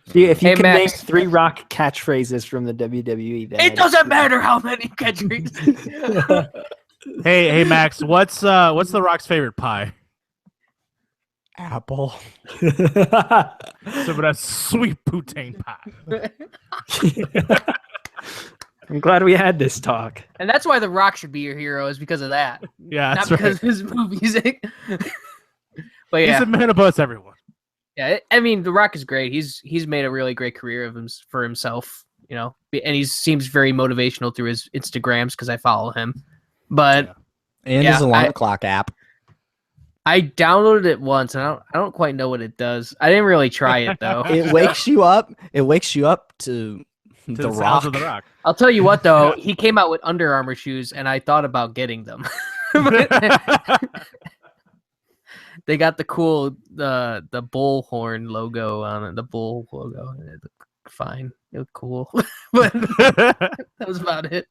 If you Hey, can Max. name 3 Rock catchphrases from the WWE, then It doesn't matter how many catchphrases. Hey, Max. What's The Rock's favorite pie? Apple. So, but that's sweet poutine pie. I'm glad we had this talk. And that's why The Rock should be your hero, is because of that. Yeah, Not that's because right. of his movies. But He's yeah, a man above everyone. yeah. I mean, The Rock is great. He's made a really great career of him for himself, and he seems very motivational through his Instagrams because I follow him. But And Yeah, his alarm clock app. I downloaded it once, and I don't quite know what it does. I didn't really try it though. It wakes you up. It wakes you up to To the sounds rock. of The Rock. I'll tell you what though, he came out with Under Armour shoes, and I thought about getting them. They got the cool the bullhorn logo on it, the bull logo. It looked fine. It looked cool, but that was about it.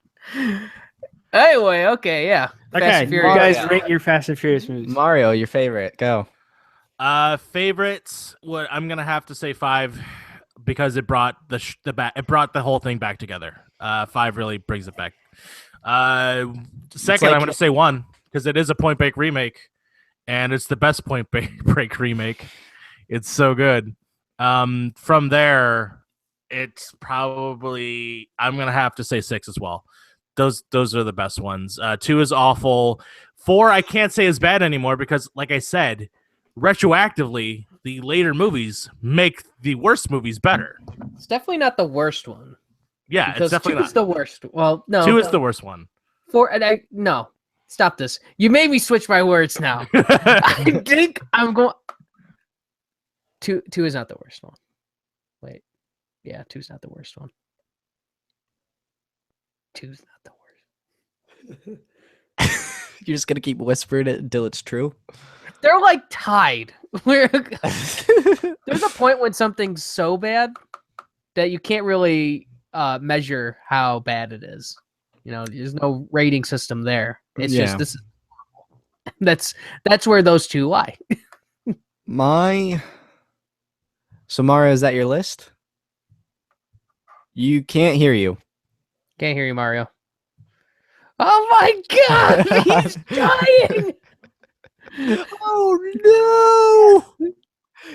Anyway, okay, yeah. Fast Okay, and you Furious. guys Yeah. rate your Fast and Furious movies. Mario, your favorite. Go. Favorites. What I'm gonna have to say 5 because it brought it brought the whole thing back together. 5 really brings it back. Second, like- I'm gonna say 1 because it is a Point Break remake, and it's the best Point Break remake. It's so good. From there, it's probably I'm gonna have to say 6 as well. Those are the best ones. 2 is awful. 4 I can't say is bad anymore because, like I said, retroactively the later movies make the worst movies better. It's definitely not the worst one. Yeah, Because it's definitely 2 is the worst. Well, no. 2 is the worst one. 4 and no. Stop this. You made me switch my words now. I think I'm going. 2 is not the worst one. Wait, yeah, 2 is not the worst one. 2 is not the worst. You're just gonna keep whispering it until it's true. They're like tied. There's a point when something's so bad that you can't really measure how bad it is. There's no rating system there. It's Yeah. just this. That's where those 2 lie. So Mario, is that your list? You can't hear you. Can't hear you, Mario. Oh my God, he's dying. Oh no!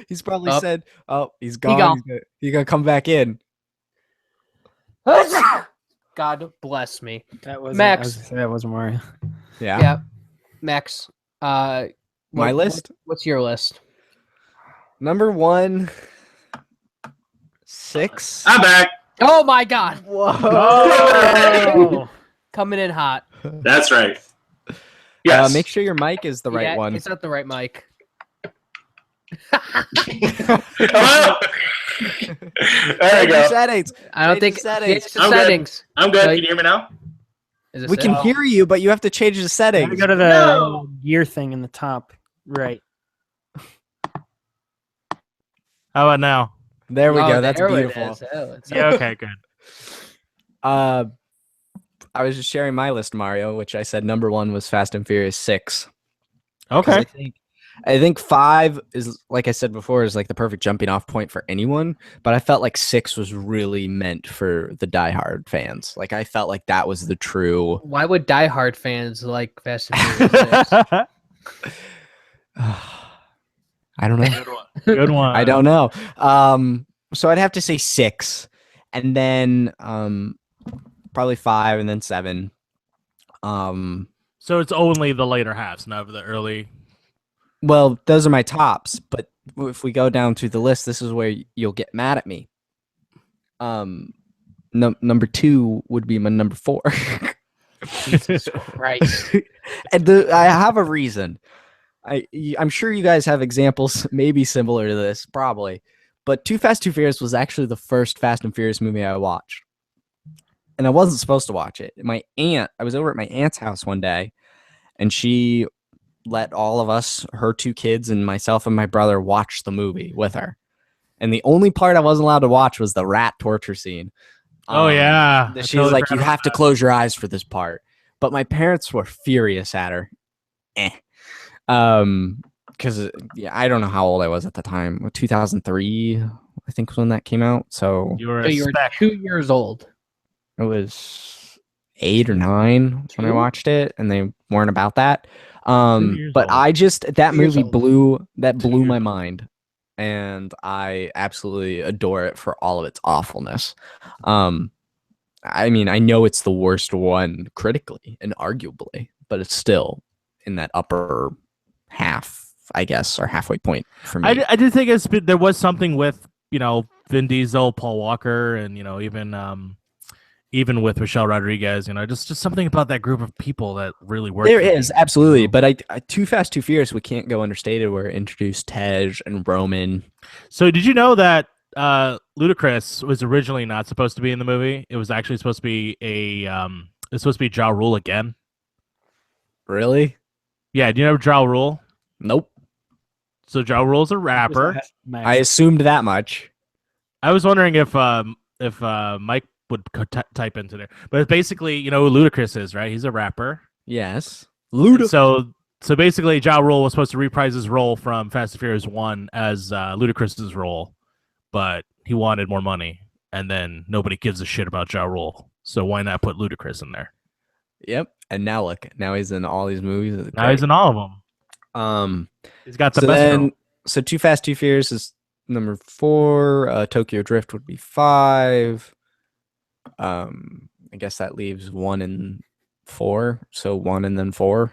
He's probably Up. said, "Oh, he's gone. gone. He's gonna come back in." God bless me. That wasn't Max. that wasn't Mario. Yeah. Max. My list? What's your list? Number 1, 6. I'm back. Oh my God! Oh. Coming in hot. That's right. Yes. Make sure your mic is the right one. It's not the right mic. Hello. There we go. Settings. I don't Change think the settings. it's the I'm good. settings. I'm good. No, Can you hear me now? Is it We can set? hear you, but you have to change the You settings. go to the No. gear thing in the top right. How about now? There we Oh, go. That's there it beautiful. is. Oh, it's Yeah. Okay. Good. I was just sharing my list, Mario, which I said number 1 was Fast and Furious 6. 'Cause Okay. I think 5 is, like I said before, is like the perfect jumping off point for anyone. But I felt like 6 was really meant for the diehard fans. Like I felt like that was the true. Why would diehard fans like Fast and Furious 6? I don't know. Good one. Good one. I don't know. So I'd have to say 6, and then probably 5, and then 7. So it's only the later halves, not the early. Well, those are my tops, but if we go down through the list, this is where you'll get mad at me. Number 2 would be my number 4. Jesus Christ. And I have a reason. I'm sure you guys have examples maybe similar to this, probably. But Too Fast, Too Furious was actually the first Fast and Furious movie I watched. And I wasn't supposed to watch it. I was over at my aunt's house one day, and she let all of us, her 2 kids and myself and my brother, watch the movie with her. And the only part I wasn't allowed to watch was the rat torture scene. Oh yeah. She was like, "You have to close your eyes for this part." But my parents were furious at her. Because I don't know how old I was at the time. 2003, I think, was when that came out. So You were So a you were spec. 2 years old. it was 8 or 9 when I 2? watched it, and they weren't about that. 2 years But old. I just that 2 years movie old. blew my mind, and I absolutely adore it for all of its awfulness. I mean, I know it's the worst one critically and arguably, but it's still in that upper half, I guess, or halfway point for me. I did think there was something with Vin Diesel, Paul Walker, and even with Michelle Rodriguez, just something about that group of people that really worked. There for me. is absolutely, but I Too Fast, Too Furious, we can't go understated. Where it introduced Tej and Roman. So did you know that Ludacris was originally not supposed to be in the movie? It was actually supposed to be it's supposed to be Ja Rule again. Really? Yeah, do you know Ja Rule? Nope. So Ja Rule's a rapper. I assumed that much. I was wondering if Mike would type into there, but it's basically who Ludacris is, right? He's a rapper. Yes. And so basically, Ja Rule was supposed to reprise his role from Fast and Furious 1 as Ludacris's role, but he wanted more money, and then nobody gives a shit about Ja Rule, so why not put Ludacris in there? Yep. And now look, now he's in all these movies. It's Now he's great. in all of them. He's got the best role. So Too Fast, Too Furious is number 4. Tokyo Drift would be 5. I guess that leaves 1 and 4. So 1 and then 4.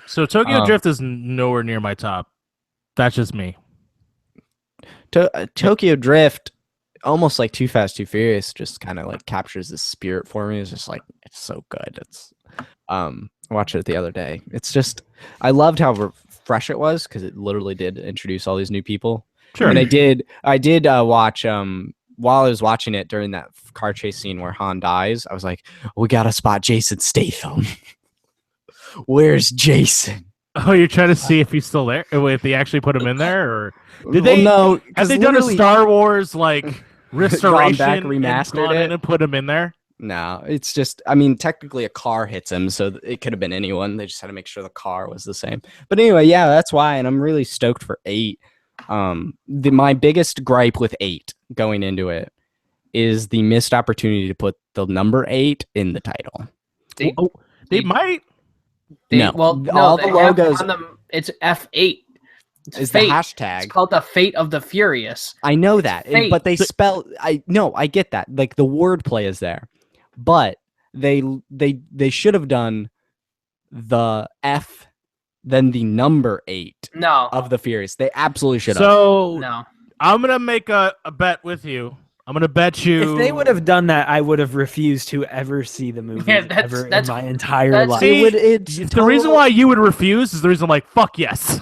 So Tokyo Drift is nowhere near my top. That's just me. Tokyo Drift, almost like Too Fast, Too Furious, just kind of like captures the spirit for me. It's just like, it's so good. It's I watched it the other day. It's just, I loved how fresh it was because it literally did introduce all these new people. Sure. And I did watch while I was watching it during that car chase scene where Han dies. I was like, we gotta spot Jason Statham. Where's Jason? Oh, you're trying to see if he's still there? If they actually put him in there, or did they? No, Have they done a Star Wars restoration back, and remastered gone in it? and put him in there? No, it's just, I mean, technically a car hits him, so it could have been anyone. They just had to make sure the car was the same. But anyway, yeah, that's why, and I'm really stoked for 8. My biggest gripe with 8 going into it is the missed opportunity to put the number 8 in the title. They might. No. Well, no, All they the have logos- on them. It's F8. is fate. the hashtag. It's called the Fate of the Furious. I know that, fate. but they spell. I get that. Like the wordplay is there, but they should have done the F, then the number 8 No. of the Furious. They absolutely should have. So No. I'm gonna make a bet with you. I'm gonna bet you. If they would have done that, I would have refused to ever see the movie that's- in my entire that's- life. See, It's the reason why you would refuse is the reason I'm like, fuck yes.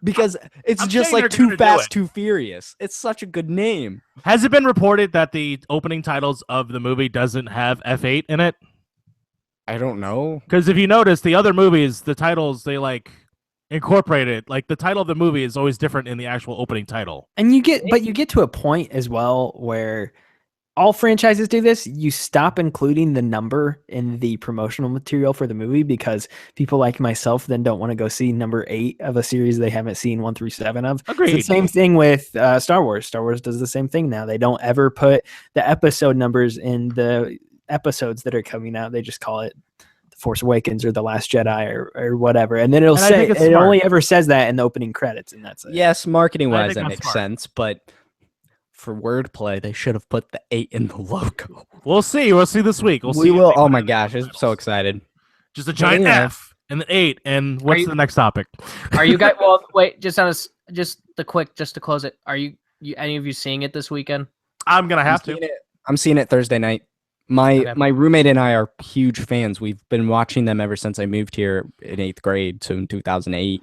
because it's I'm just saying like they're Too gonna do Fast, it. Too Furious. It's such a good name. Has it been reported that the opening titles of the movie doesn't have F8 in it? I don't know. Because if you notice, the other movies, the titles, they like incorporate it. Like the title of the movie is always different in the actual opening title. And you get to a point as well where all franchises do this. You stop including the number in the promotional material for the movie because people like myself then don't want to go see number 8 of a series they haven't seen 1 through 7 of. Agreed. It's the same thing with Star Wars. Star Wars does the same thing now. They don't ever put the episode numbers in the episodes that are coming out. They just call it The Force Awakens or The Last Jedi or whatever. And then it'll And I say think it's it smart. only ever says that in the opening credits, and that's it. Yes, marketing I wise, think that that's makes smart. sense, but for wordplay, they should have put the 8 in the logo. We'll see. We'll see this week. We see if will. they Oh put my it in gosh, the I'm titles. so excited. Just a giant yeah. F and an 8. And what's you- the next topic? Are you guys? Well, wait. Just to close it. Are you any of you seeing it this weekend? I'm gonna have to. I'm seeing it Thursday night. My Okay. my roommate and I are huge fans. We've been watching them ever since I moved here in 8th grade, so in 2008.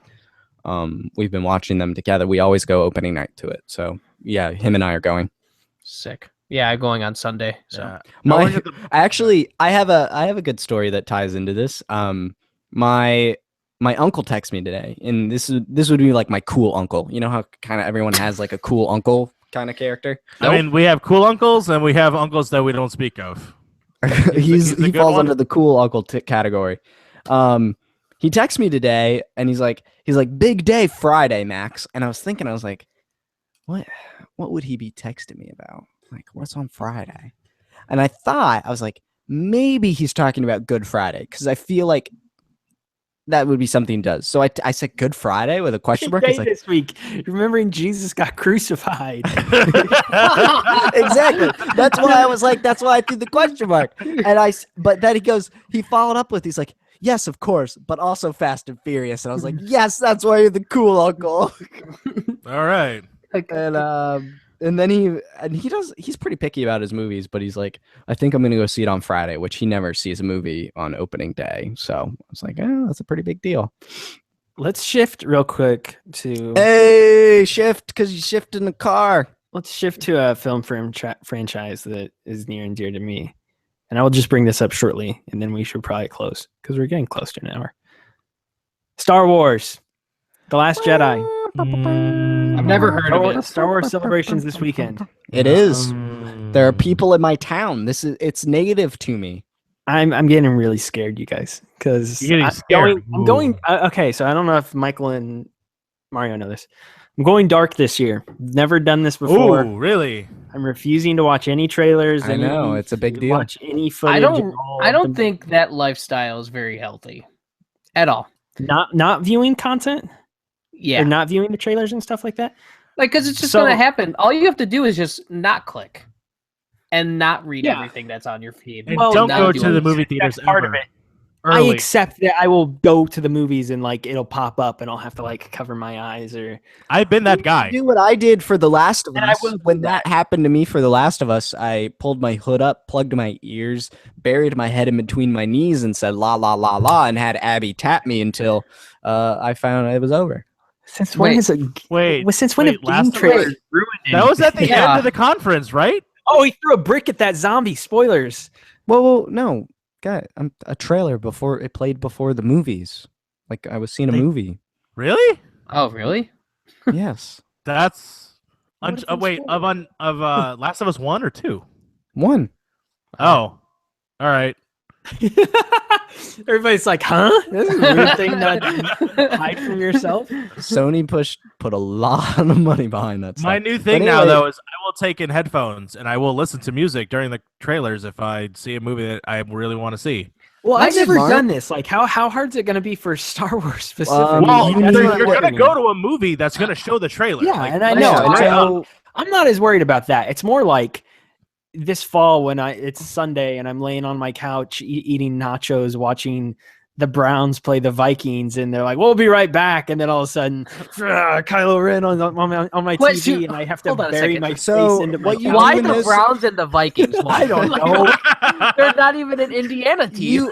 We've been watching them together. We always go opening night to it. So yeah, him and I are going. Sick. Yeah, going on Sunday. So Yeah. My, Going at the- I have a good story that ties into this. My uncle texted me today, and this would be like my cool uncle. You know how kind of everyone has like a cool uncle kind of character. I mean, we have cool uncles and we have uncles that we don't speak of. he's a he good falls one. under the cool uncle category. He texted me today, and he's like, big day Friday, Max. And I was like, what would he be texting me about? Like, what's on Friday? And I was like, maybe he's talking about Good Friday, because I feel like that would be something he does. So I said Good Friday with a question mark. Day It's like, this week, remembering Jesus got crucified. exactly. That's why I was like, that's why I threw the question mark. But then he followed up with, he's like, yes, of course, but also Fast and Furious. And I was like, yes, that's why you're the cool uncle. All right. And then he's pretty picky about his movies, but he's like, I think I'm gonna go see it on Friday, which he never sees a movie on opening day. So I was like, oh, that's a pretty big deal. Let's shift real quick to Hey, shift, because you shift in the car. let's shift to a film franchise that is near and dear to me. And I will just bring this up shortly, and then we should probably close because we're getting close to an hour. Star Wars, The Last Jedi. I've never heard of it. Star Wars celebrations this weekend. It is. There are people in my town. It's native to me. I'm getting really scared, you guys, because You're getting scared. I'm going. Okay, so I don't know if Michael and Mario know this. I'm going dark this year. Never done this before. Oh, really? I'm refusing to watch any trailers. I know, it's a big deal. Watch any footage. I don't. at all I of don't the- think that lifestyle is very healthy, at all. not viewing content. Yeah, Or not viewing the trailers and stuff like that. like because it's just So- gonna happen. All you have to do is just not click, and not read Yeah. everything that's on your feed. And Well, don't not go do to the it. movie theaters That's part of ever. it. Early. I accept that I will go to the movies and like it'll pop up and I'll have to like cover my eyes or I've been that guy. Do what I did for The Last of And I Us. will do When that happened to me for The Last of Us, I pulled my hood up, plugged my ears, buried my head in between my knees, and said la la la la, and had Abby tap me until I found it was over. since when Wait. is a Wait, since when wait, have Last game of Us? trailers ruined that was at the Yeah. end of the conference, right? Oh, he threw a brick at that zombie. Spoilers. Well, no, God, I'm a trailer before it played before the movies. Like I was seeing a They- movie. Really? Oh, really? Yes, That's What if it's wait spoilers? of Last of Us 1 or 2? one. Oh, all right. Everybody's like, huh? This is a weird thing to hide from yourself. Sony put a lot of money behind that. My stuff. new thing But now anyway- though is I will take in headphones and I will listen to music during the trailers if I see a movie that I really want to see. Well, I've never smart. done this. Like, how hard is it going to be for Star Wars specifically? Well, You you're need- going to go to a movie that's going to show the trailer. Yeah, Like, and I let's know. try it out. I'm not as worried about that. It's more like this fall when it's Sunday and I'm laying on my couch eating nachos, watching the Browns play the Vikings, and they're like, "We'll be right back," and then all of a sudden, Kylo Ren on my Wait, TV, so- and I have to hold on a bury second. my face So, into what my you couch. Why doing the this- Browns and the Vikings? I don't know. They're not even an Indiana team.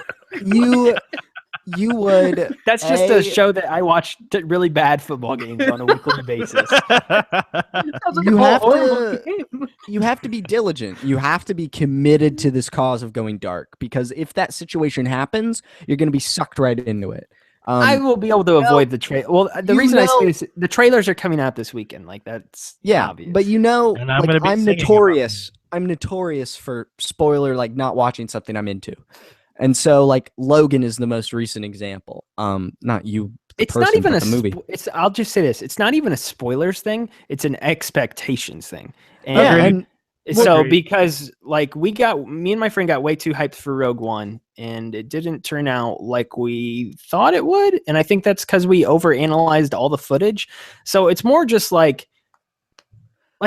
You would. That's just to show that I watch really bad football games on a weekly basis. Sounds like You a have horrible to- game. You have to be diligent. You have to be committed to this cause of going dark, because if that situation happens, you're going to be sucked right into it. I will be able to avoid the trailer. Well, the you reason I know- say this, the trailers are coming out this weekend. Like, that's Yeah, obvious. but And I'm gonna be I'm singing about notorious. I'm notorious for spoiler, like not watching something I'm into, and so like Logan is the most recent example. Not you. The it's not person, even but a the movie. I'll just say this: it's not even a spoilers thing. It's an expectations thing. And Yeah, Agreed. and so Agreed. because like me and my friend got way too hyped for Rogue One, and it didn't turn out like we thought it would. And I think that's because we overanalyzed all the footage. So it's more just like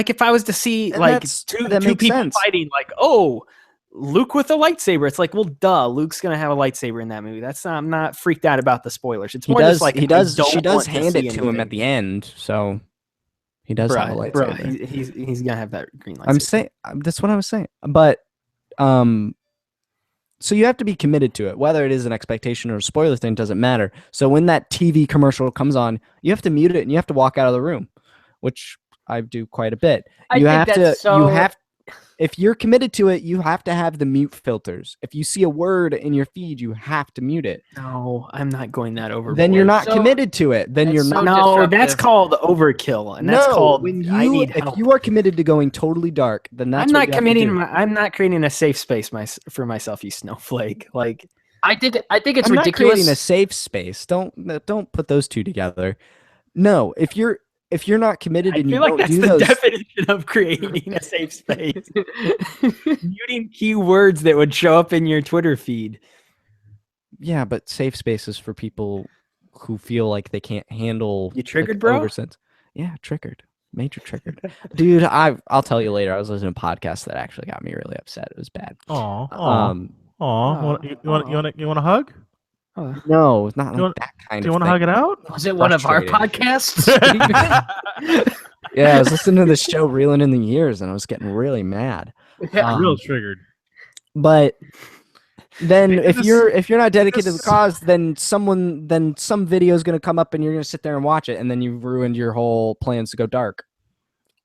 if I was to see And like that's- two that makes people sense. fighting, like, oh, Luke with a lightsaber. It's like, well, duh, Luke's gonna have a lightsaber in that movie. That's not, I'm not freaked out about the spoilers. It's he more does. just like He I does. don't She does want hand see it to him at anything. the end, so he does have a Bruh, lightsaber. he's gonna have that green lightsaber. I'm saying that's what I was saying, but so you have to be committed to it, whether it is an expectation or a spoiler thing doesn't matter. So when that TV commercial comes on, you have to mute it and you have to walk out of the room, which I do quite a bit. I You think have to. that's You so- have. If you're committed to it, you have to have the mute filters. If you see a word in your feed, you have to mute it. No, I'm not going that overboard. Then you're not So- committed to it. Then that's you're so not. No, that's disruptive. called overkill, and that's No, called when I need if help. you are committed to going totally dark, then that's I'm what not you have to committing. do. I'm not creating a safe space for myself. You snowflake. Like, I think it's I'm not ridiculous. creating a safe space. Don't put those two together. No, if you're not committed I and you feel like don't that's do the those, definition of creating a safe space. Muting keywords that would show up in your Twitter feed. yeah, but safe spaces for people who feel like they can't handle. You triggered, like, bro? oversense. Yeah, triggered. Major triggered, dude. I'll tell you later. I was listening to a podcast that actually got me really upset. It was bad. Aw, Um, you want a hug? Oh, no, it's not Do you like want- that kind Do you of want to thing. hug it out? Was it one of our Frustrating. podcasts? Yeah, I was listening to the show Reeling in the Years, and I was getting really mad. Yeah. Real triggered. But then Maybe if this- you're not dedicated to the this- cause, then some video is gonna come up and you're gonna sit there and watch it, and then you've ruined your whole plans to go dark.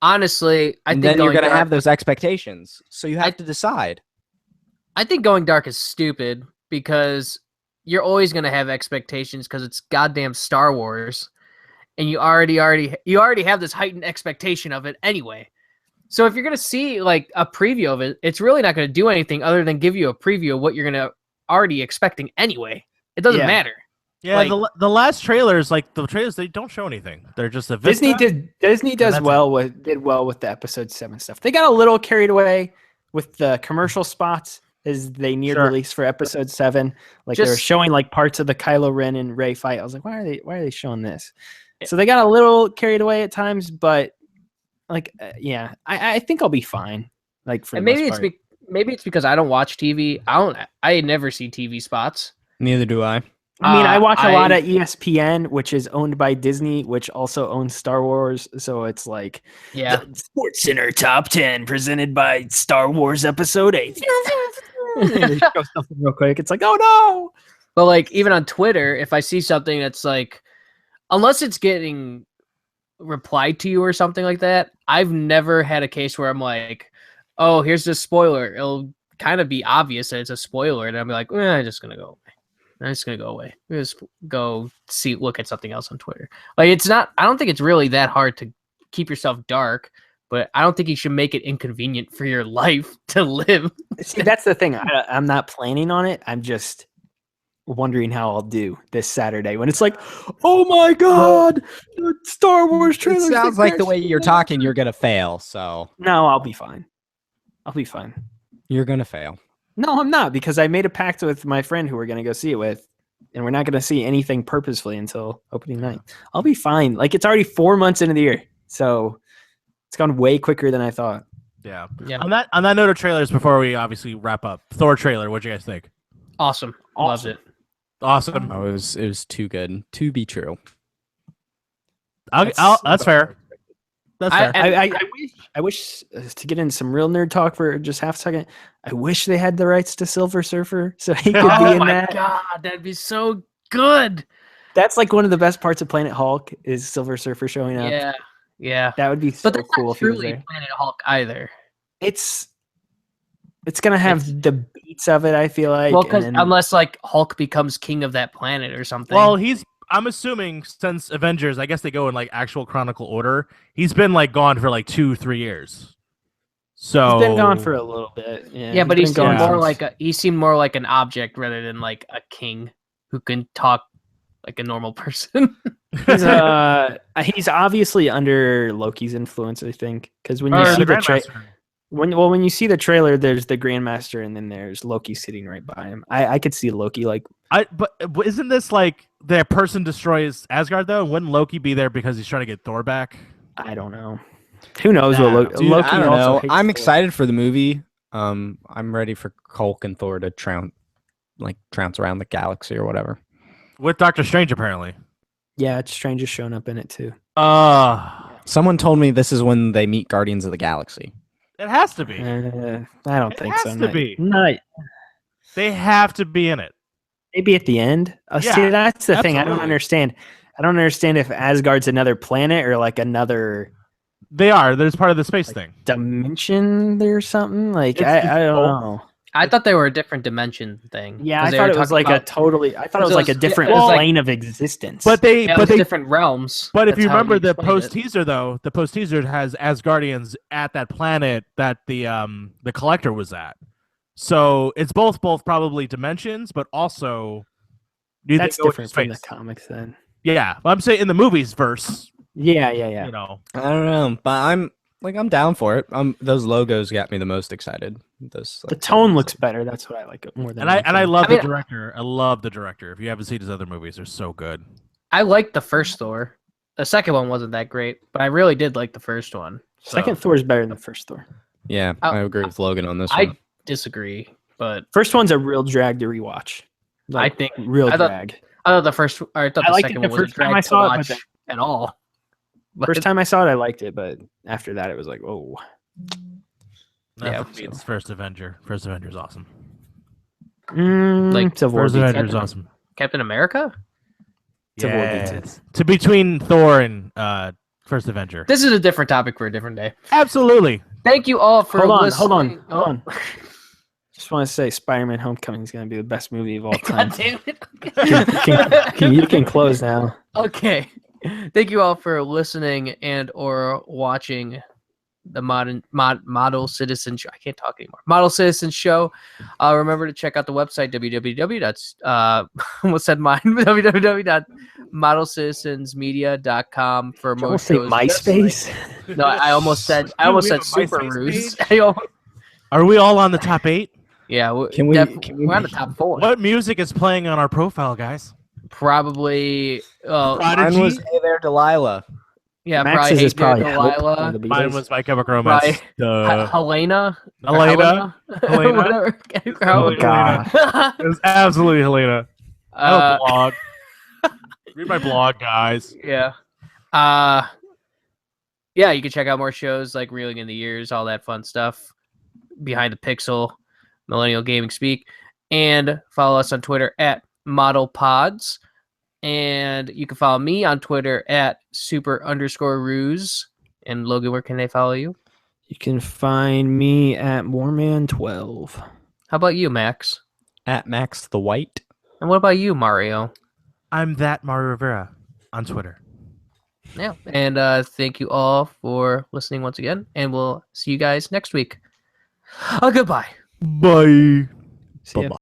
Honestly, I And think then you're going gonna dark, have those expectations. So you have to decide. I think going dark is stupid because you're always gonna have expectations because it's goddamn Star Wars, and you already have this heightened expectation of it anyway. So if you're gonna see like a preview of it, it's really not gonna do anything other than give you a preview of what you're gonna already expecting anyway. It doesn't Yeah. matter. Yeah, Like- the last trailers, like the trailers, they don't show anything. They're just a Disney vista. Disney that's did well with the episode 7 stuff. They got a little carried away with the commercial spots as they neared Sure. release for episode 7. Like they were Just- showing like parts of the Kylo Ren and Rey fight. I was like, why are they showing this? So they got a little carried away at times, but like yeah, I think I'll be fine. Like for And the maybe most it's part. maybe it's because I don't watch TV. I never see TV spots. Neither do I. I mean, I watch a lot I- of ESPN, which is owned by Disney, which also owns Star Wars. So it's like Yeah. the Sports Center Top 10 presented by Star Wars Episode 8. And they show something real quick. It's like, oh no! But like even on Twitter, if I see something that's like, unless it's getting replied to you or something like that, I've never had a case where I'm like, oh, here's this spoiler. It'll kind of be obvious that it's a spoiler, and I'm like, I'm just gonna go away. I'm just gonna go away. Just go look at something else on Twitter. Like it's not. I don't think it's really that hard to keep yourself dark, but I don't think you should make it inconvenient for your life to live. See, that's the thing. I'm not planning on it. I'm just wondering how I'll do this Saturday when it's like, oh my god, the Star Wars It trailer. sounds like the way you're talking, you're gonna fail. So No, I'll be fine. I'll be fine. you're gonna fail. No, I'm not, because I made a pact with my friend who we're going to go see it with, and we're not going to see anything purposefully until opening night. I'll be fine. Like, it's already 4 months into the year, so it's gone way quicker than I thought. Yeah. Yeah. On that note of trailers, before we obviously wrap up, Thor trailer. What'd you guys think? Awesome. Loved it. Awesome. Oh, it was too good to be true. That's fair. That's fair. I wish to get in some real nerd talk for just half a second. I wish they had the rights to Silver Surfer so he could be Oh in my that. god, that'd be so good. That's like one of the best parts of Planet Hulk is Silver Surfer showing up. Yeah, yeah. That would be so But that's cool not if he was truly there. Planet Hulk either. It's gonna have the beats of it, I feel like. Well, because and then- unless like Hulk becomes king of that planet or something. Well, I'm assuming since Avengers, I guess they go in like actual chronicle order. He's been like gone for like 2-3 years. So he's been gone for a little bit. yeah, but he been seemed gone more since- he seemed more like an object rather than like a king who can talk like a normal person. he's obviously under Loki's influence, I think, because when you Or see the the Grandmaster. when you see the trailer, there's the Grandmaster and then there's Loki sitting right by him. I could see Loki like But isn't this like the person destroys Asgard though? Wouldn't Loki be there because he's trying to get Thor back? I don't know. Who knows what Loki? Dude, Loki I don't also know. hates I'm Thor. excited for the movie. I'm ready for Hulk and Thor to trounce around the galaxy or whatever. With Doctor Strange, apparently. Yeah, it's Strange is showing up in it too. Someone told me this is when they meet Guardians of the Galaxy. It has to be. I don't It think has so. to be. Not They have to be in it. maybe at the end. Yeah, See, that's the thing. I don't absolutely. understand. I don't understand if Asgard's another planet or like another They are. There's part of the space thing. dimension or something. Like It's I don't both. know. I thought they were a different dimension thing. Yeah, 'cause I they thought were it was talking like about- I thought it was like a different it was like- plane of existence. But they yeah, it but was they different realms. but if That's you how remember he the explained it. post teaser though, the post teaser has Asgardians at that planet that the collector was at. So it's both probably dimensions, but also do that's they go into different from the space? comics then. Yeah, I'm saying in the movies verse, Yeah. you know. I don't know, but I'm down for it. Those logos got me the most excited. Those The tone looks better. That's what I like more than And I anything. love I mean- the director. I love the director. If you haven't seen his other movies, they're so good. I liked the first Thor. The second one wasn't that great, but I really did like the first one. So, Second Thor is better than the first Thor. Yeah, I agree with Logan on this I one. disagree, but First one's a real drag to rewatch. I think real I thought- drag. I thought the first. Or I thought I the liked it second the one was a first time drag I to saw it, but watch then- at all. But First time I saw it, I liked it, but after that, it was like, oh, Yeah, For me, it's First Avenger. First Avenger is awesome. Like, Civil War First beats Avenger it. is awesome. Captain America. Civil War beats it. Yes. To between Thor and First Avenger. This is a different topic for a different day. Absolutely. Thank you all for Hold on, listening. hold on. Just want to say, Spider-Man: Homecoming is going to be the best movie of all God time. damn it. You can close now. Okay. Thank you all for listening and or watching the Model Citizen Show. I can't talk anymore. Model Citizen Show. Remember to check out the website almost said mine www.modelcitizensmedia.com for Did you more almost say shows. MySpace? No, I almost said Dude, we have a Super MySpace Ruse. Are we all on the top 8? Yeah, Can we we're on the top 4. What music is playing on our profile, guys? Probably. Mine Prodigy? was Hey There, Delilah. Yeah, Max's is probably Hope by Delilah. the Mine Beatles. was My Chemical Romance. Helena. Or Helena. Helena. Whatever. Oh, God. It was absolutely Helena. I have a Uh, blog. Read my blog, guys. yeah. Yeah, you can check out more shows like Reeling in the Years, all that fun stuff. Behind the Pixel, Millennial Gaming Speak, and follow us on Twitter at ModelPods. And you can follow me on Twitter at super_ruse. And Logan, where can they follow you? You can find me at Moreman12. How about you, Max? At Max the White. And what about you, Mario? I'm that Mario Rivera on Twitter. Yeah. And thank you all for listening once again. And we'll see you guys next week. Goodbye. Bye. See ya.